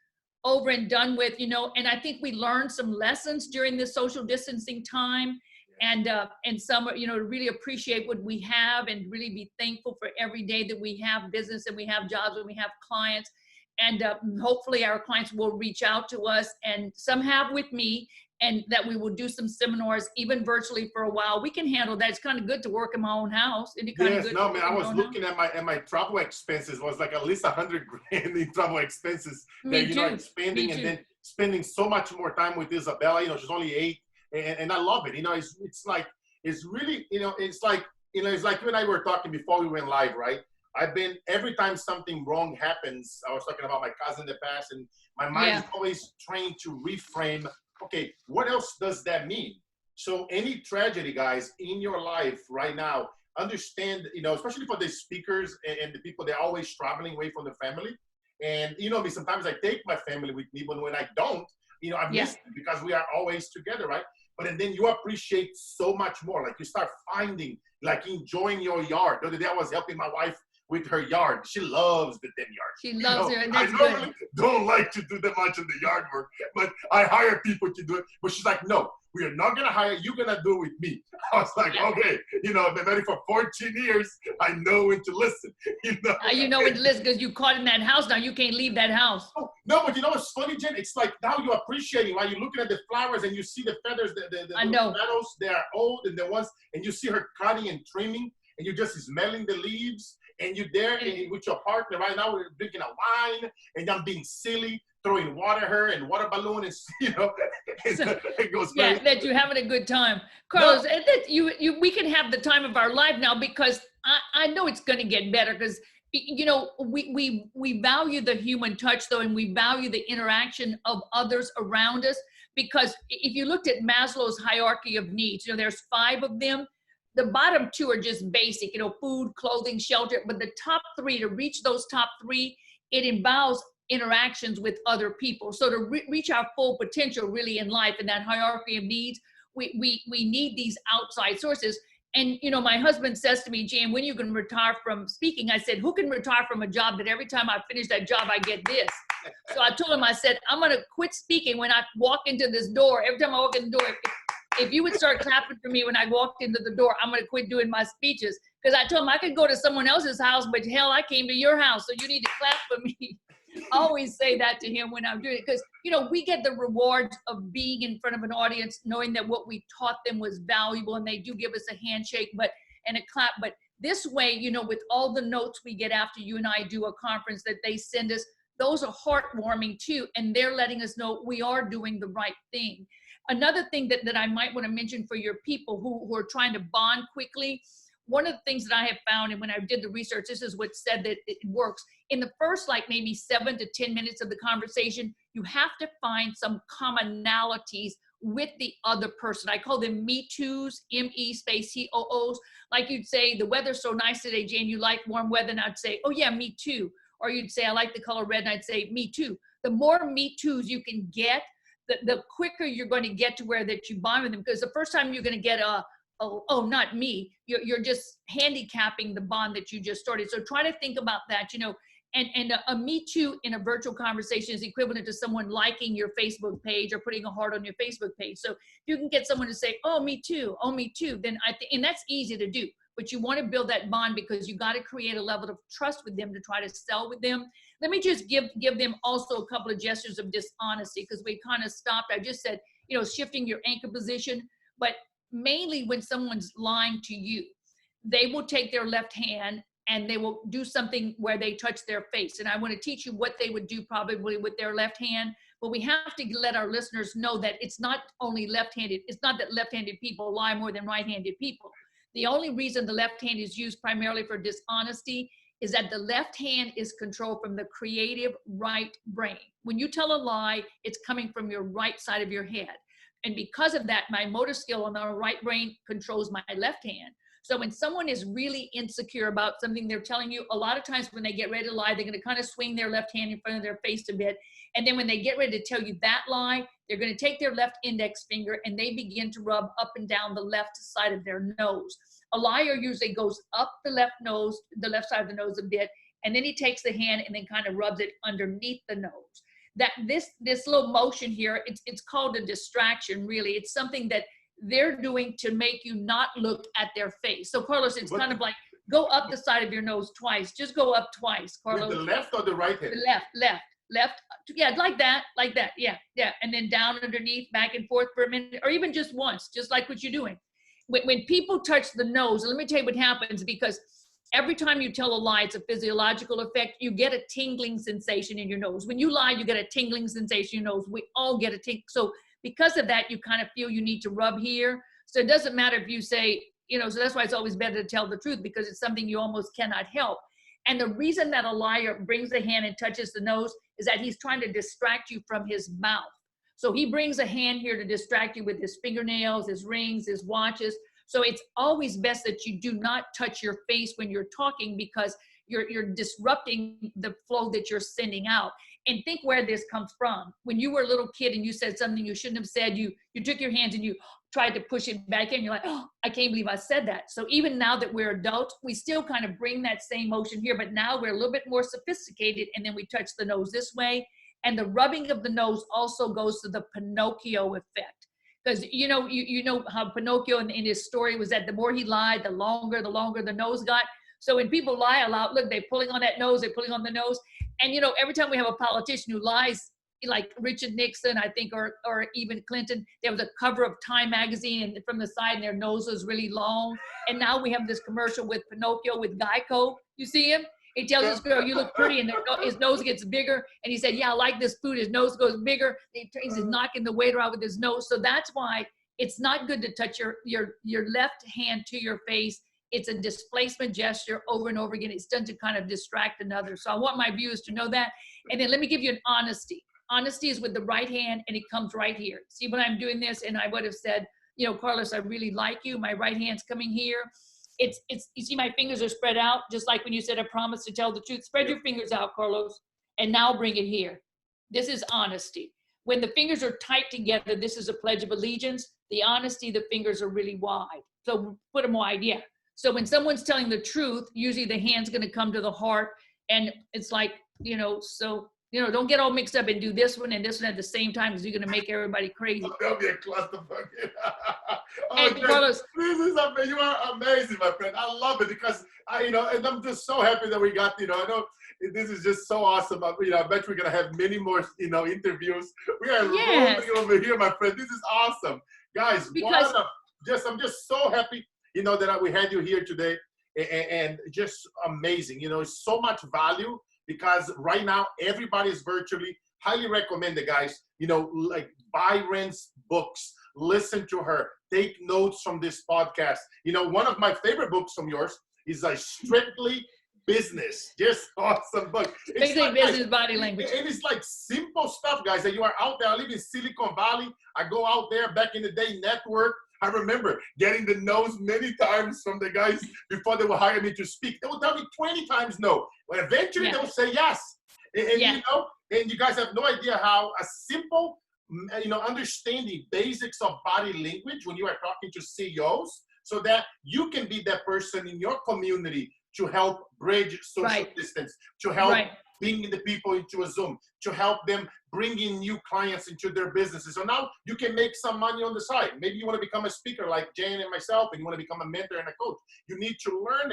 over and done with, and I think we learned some lessons during this social distancing time, and some, to really appreciate what we have and really be thankful for every day that we have business and we have jobs and we have clients. And hopefully our clients will reach out to us, and some have with me, and that we will do some seminars, even virtually for a while. We can handle that. It's kind of good to work in my own house. Yes, no, man, I was looking at my travel expenses was like at least $100 grand in travel expenses that, I'm spending, and then spending so much more time with Isabella. She's only 8, and I love it. It's like, it's really, it's like you and I were talking before we went live, right? Every time something wrong happens, I was talking about my cousin in the past, and my mind is always trained to reframe, okay, what else does that mean? So any tragedy, guys, in your life right now, understand, especially for the speakers and the people that are always traveling away from the family. And, sometimes I take my family with me, but when I don't, I miss it because we are always together, right? But then you appreciate so much more. Like you start finding, like enjoying your yard. The other day I was helping my wife with her yard. She loves the damn yard. She loves it. I normally don't like to do that much of the yard work, but I hire people to do it. But she's like, no, we are not gonna hire you. Gonna do it with me. I was like, okay, I've been married for 14 years. I know when to listen. You know when to listen because you caught in that house. Now you can't leave that house. Oh, no, but what's funny, Jen? It's like now you're appreciating, right? You're looking at the flowers and you see the feathers, the meadows. They are old, and the ones, and you see her cutting and trimming, and you're just smelling the leaves. And you're there with your partner right now. We're drinking a wine, and I'm being silly, throwing water at her and water balloon, and it goes crazy. Yeah, that you're having a good time, Carlos. No. And that we can have the time of our life now, because I know it's going to get better, because we value the human touch though, and we value the interaction of others around us. Because if you looked at Maslow's hierarchy of needs, there's 5 of them. The bottom 2 are just basic, food, clothing, shelter. But the top 3, to reach those top 3, it involves interactions with other people. So to reach our full potential really in life, in that hierarchy of needs, we need these outside sources. And, my husband says to me, Jan, when you can retire from speaking? I said, who can retire from a job that every time I finish that job, I get this? So I told him, I said, I'm going to quit speaking when I walk into this door. Every time I walk in the door, if you would start clapping for me when I walked into the door, I'm going to quit doing my speeches. Because I told him I could go to someone else's house, but hell, I came to your house, so you need to clap for me. I always say that to him when I'm doing it, because, we get the rewards of being in front of an audience, knowing that what we taught them was valuable, and they do give us a handshake and a clap. But this way, with all the notes we get after you and I do a conference that they send us, those are heartwarming too, and they're letting us know we are doing the right thing. Another thing that I might want to mention for your people who are trying to bond quickly, one of the things that I have found, and when I did the research, this is what said that it works. In the first, maybe 7 to 10 minutes of the conversation, you have to find some commonalities with the other person. I call them me toos, M-E space T-O-Os. Like you'd say, the weather's so nice today, Jane, you like warm weather, and I'd say, oh yeah, me too. Or you'd say, I like the color red, and I'd say, me too. The more me toos you can get, the quicker you're going to get to where that you bond with them. Because the first time you're going to get oh, not me, you're just handicapping the bond that you just started. So try to think about that, and a me too in a virtual conversation is equivalent to someone liking your Facebook page or putting a heart on your Facebook page. So if you can get someone to say, oh, me too, then and that's easy to do. But you want to build that bond, because you got to create a level of trust with them to try to sell with them. Let me just give them also a couple of gestures of dishonesty, because we kind of stopped. I just said, shifting your anchor position, but mainly when someone's lying to you, they will take their left hand and they will do something where they touch their face. And I want to teach you what they would do probably with their left hand. But we have to let our listeners know that it's not only left-handed. It's not that left-handed people lie more than right-handed people. The only reason the left hand is used primarily for dishonesty is that the left hand is controlled from the creative right brain. When you tell a lie, it's coming from your right side of your head. And because of that, my motor skill on the right brain controls my left hand. So when someone is really insecure about something they're telling you, a lot of times when they get ready to lie, they're going to kind of swing their left hand in front of their face a bit. And then when they get ready to tell you that lie, they're going to take their left index finger and they begin to rub up and down the left side of their nose. A liar usually goes up the left nose, the left side of the nose a bit, And then he takes the hand and then kind of rubs it underneath the nose. That this little motion here, it's called a distraction, really. It's something that they're doing to make you not look at their face. So Carlos, it's kind of like, go up the side of your nose twice. Just go up twice, Carlos. With the left or the right hand? The left. Yeah, like that. Yeah. And then down underneath, back and forth for a minute, or even just once, just like what you're doing. When people touch the nose, let me tell you what happens, because every time you tell a lie, it's a physiological effect. You get a tingling sensation in your nose. When you lie, you get a tingling sensation in your nose. We all get a ting. So because of that, you kind of feel you need to rub here. So it doesn't matter if you say, so that's why it's always better to tell the truth, because it's something you almost cannot help. And the reason that a liar brings the hand and touches the nose is that he's trying to distract you from his mouth. So he brings a hand here to distract you with his fingernails, his rings, his watches. So it's always best that you do not touch your face when you're talking, because you're disrupting the flow that you're sending out. And think where this comes from. When you were a little kid and you said something you shouldn't have said, you took your hands and you tried to push it back in. You're like, oh, I can't believe I said that. So even now that we're adults, we still kind of bring that same motion here, but now we're a little bit more sophisticated, and then we touch the nose this way. And the rubbing of the nose also goes to the Pinocchio effect. Because you know how Pinocchio in his story was that the more he lied, the longer the nose got. So when people lie a lot, look, they're pulling on that nose, they're pulling on the nose. And every time we have a politician who lies, like Richard Nixon, I think, or even Clinton, there was a cover of Time magazine, and from the side their nose was really long. And now we have this commercial with Pinocchio with Geico. You see him? He tells this girl, you look pretty, and his nose gets bigger. And he said, yeah, I like this food. His nose goes bigger. He's knocking the waiter out with his nose. So that's why it's not good to touch your left hand to your face. It's a displacement gesture over and over again. It's done to kind of distract another. So I want my viewers to know that. And then let me give you an honesty. Honesty is with the right hand, and it comes right here. See, when I'm doing this, and I would have said, Carlos, I really like you. My right hand's coming here. It's you see my fingers are spread out, just like when you said I promise to tell the truth. Spread your fingers out, Carlos, and now bring it here. This is honesty. When the fingers are tight together, this is a pledge of allegiance. The honesty, the fingers are really wide. So put them wide, yeah. So when someone's telling the truth, usually the hand's going to come to the heart, and it's like, don't get all mixed up and do this one and this one at the same time, because you're going to make everybody crazy. That'll be a clusterfuck. And Carlos, this is amazing. You are amazing, my friend. I love it, because and I'm just so happy that we got, I know this is just so awesome. I bet we're going to have many more, interviews. We are rolling over here, my friend. This is awesome. Guys, I'm just so happy, that we had you here today, and just amazing. It's so much value, because right now everybody is virtually. Highly recommend it, guys. Like buy Ren's books, listen to her, take notes from this podcast. One of my favorite books from yours is Strictly Business. Just awesome book. Strictly Business Body Language. And it's like simple stuff, guys, that you are out there. I live in Silicon Valley. I go out there back in the day, network. I remember getting the no's many times from the guys before they would hire me to speak. They would tell me 20 times no. But eventually they would say yes. And and you guys have no idea how a simple, understanding basics of body language when you are talking to CEOs, so that you can be that person in your community to help bridge social distance, to help bring the people into a Zoom, to help them bring in new clients into their businesses. So now you can make some money on the side. Maybe you want to become a speaker like Jan and myself, and you want to become a mentor and a coach. You need to learn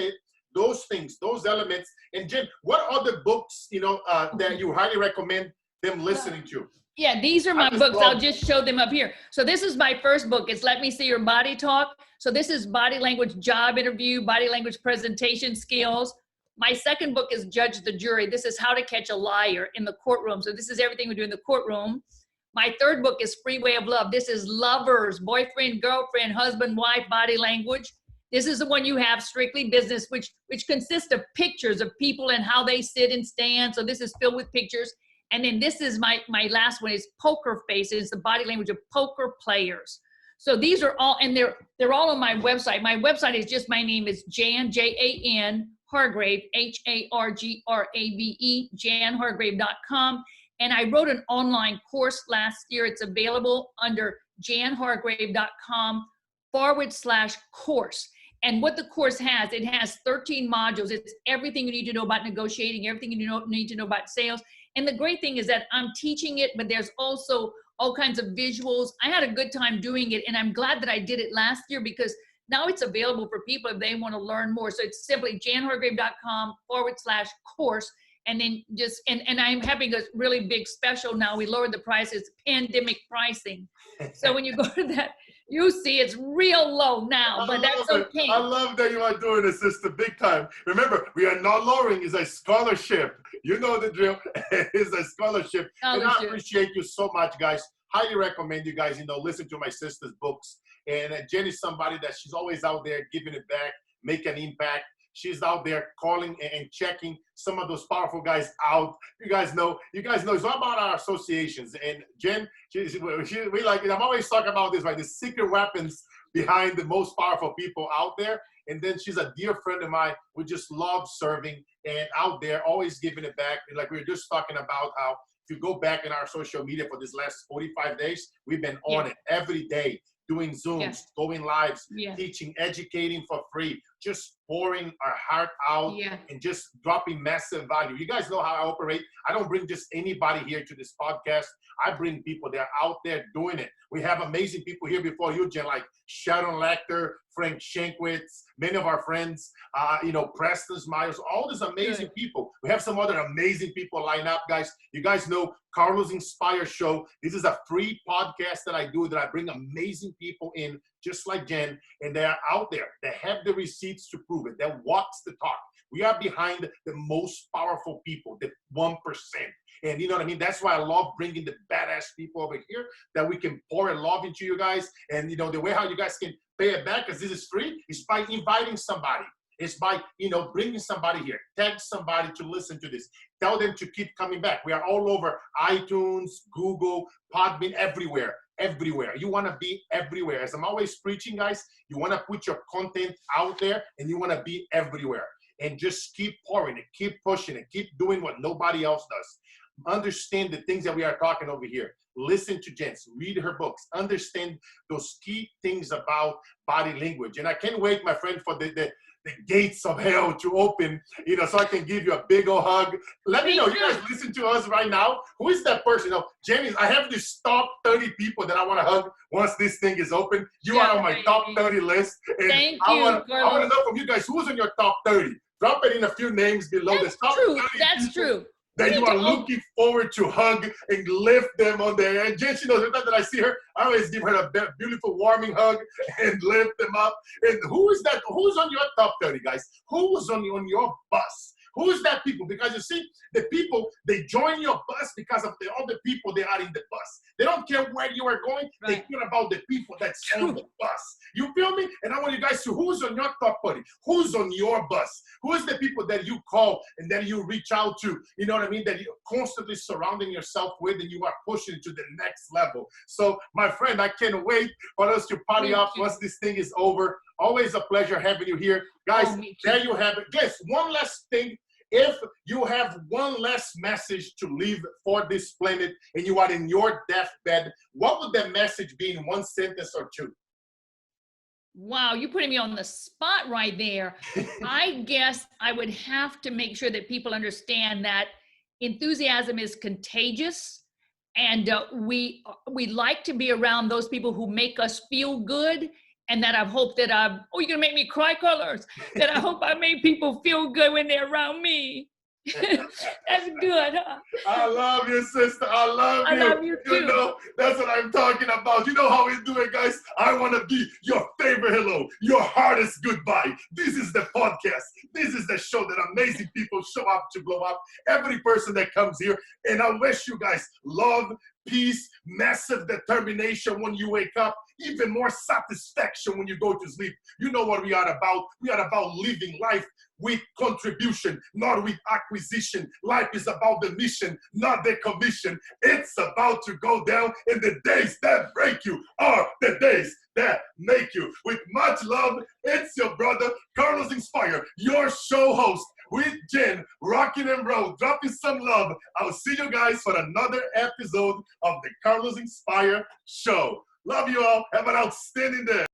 those things, those elements. And Jen, what are the books, that you highly recommend them listening to? Yeah, these are my books. I'll just show them up here. So this is my first book. It's Let Me See Your Body Talk. So this is body language job interview, body language presentation skills. My second book is Judge the Jury. This is how to catch a liar in the courtroom. So this is everything we do in the courtroom. My third book is Freeway of Love. This is lovers, boyfriend, girlfriend, husband, wife, body language. This is the one you have, Strictly Business, which consists of pictures of people and how they sit and stand. So this is filled with pictures. And then this is my last one is Poker Face. It's the body language of poker players. So these are all, and they're all on my website. My website is just, my name is Jan, Jan Hargrave, Hargrave, janhargrave.com. And I wrote an online course last year. It's available under janhargrave.com/course. And what the course has, it has 13 modules. It's everything you need to know about negotiating, everything you need to know about sales. And the great thing is that I'm teaching it, but there's also all kinds of visuals. I had a good time doing it, and I'm glad that I did it last year because now it's available for people if they want to learn more. So it's simply janhargrave.com/course. And then just, and I'm having a really big special now. We lowered the prices, pandemic pricing. So when you go to that, you see it's real low now, but that's okay. I love that you are doing this, sister, big time. Remember, we are not lowering, it's a scholarship. You know the drill. It's a scholarship. And I appreciate you so much, guys. Highly recommend you guys, listen to my sister's books. And Jen is somebody that she's always out there giving it back, make an impact. She's out there calling and checking some of those powerful guys out. You guys know it's all about our associations. And Jen, we like it. I'm always talking about this, right? The secret weapons behind the most powerful people out there. And then she's a dear friend of mine. We just love serving and out there, always giving it back. Like we were just talking about how if you go back in our social media for this last 45 days, we've been on it every day, doing Zooms, going lives, teaching, educating for free, just pouring our heart out and just dropping massive value. You guys know how I operate. I don't bring just anybody here to this podcast. I bring people that are out there doing it. We have amazing people here before you, Jen, like Sharon Lecter, Frank Shankwitz, many of our friends, Preston Myers, all these amazing people. We have some other amazing people lined up, guys. You guys know Carlos Inspire Show. This is a free podcast that I do that I bring amazing people in, just like Jen, and they are out there. They have the receipts to prove it. That walks the talk. We are behind the most powerful people, the 1%. And you know what I mean? That's why I love bringing the badass people over here that we can pour love into you guys. And the way how you guys can pay it back, because this is free, is by inviting somebody. It's by, bringing somebody here. Tag somebody to listen to this. Tell them to keep coming back. We are all over iTunes, Google, Podbean, everywhere. Everywhere. You want to be everywhere. As I'm always preaching, guys, you want to put your content out there and you want to be everywhere. And just keep pouring it, keep pushing it, keep doing what nobody else does. Understand the things that we are talking over here. Listen to Jen, read her books, understand those key things about body language. And I can't wait, my friend, for the gates of hell to open, so I can give you a big old hug. Let me know, you guys listen to us right now. Who is that person? Jamie, I have this top 30 people that I want to hug once this thing is open. You are on my top 30 list. And I want to know from you guys, who's on your top 30? Drop it in a few names below. That's true. That's true. That you are looking forward to hug and lift them on there. And Jen, she knows every time that I see her, I always give her a beautiful warming hug and lift them up. And who is that? Who's on your top 30, guys? Who's on your bus? Who is that people? Because you see, the people, they join your bus because of the other people they are in the bus. They don't care where you are going. They care about the people that's on the bus. You feel me? And I want you guys to, who's on your top 30? Who's on your bus? Who is the people that you call and that you reach out to? You know what I mean? That you're constantly surrounding yourself with and you are pushing to the next level. So, my friend, I can't wait for us to party up once this thing is over. Always a pleasure having you here. Guys, there you have it. Guys, one last thing. If you have one last message to leave for this planet and you are in your deathbed, what would that message be in one sentence or two? Wow, you're putting me on the spot right there. I guess I would have to make sure that people understand that enthusiasm is contagious, and we like to be around those people who make us feel good. And that I hope that you're gonna make me cry, Carlos. That I hope I make people feel good when they're around me. That's good, huh? I love you, sister. I love you. I love you too. That's what I'm talking about. You know how we do it, guys? I want to be your favorite hello, your hardest goodbye. This is the podcast. This is the show that amazing people show up to blow up. Every person that comes here. And I wish you guys love, peace, massive determination when you wake up, even more satisfaction when you go to sleep. You know what we are about. We are about living life with contribution, not with acquisition. Life is about the mission, not the commission. It's about to go down, and the days that break you are the days that make you. With much love, it's your brother, Carlos Inspire, your show host with Jen, rocking and roll, dropping some love. I'll see you guys for another episode of the Carlos Inspire Show. Love you all. Have an outstanding day.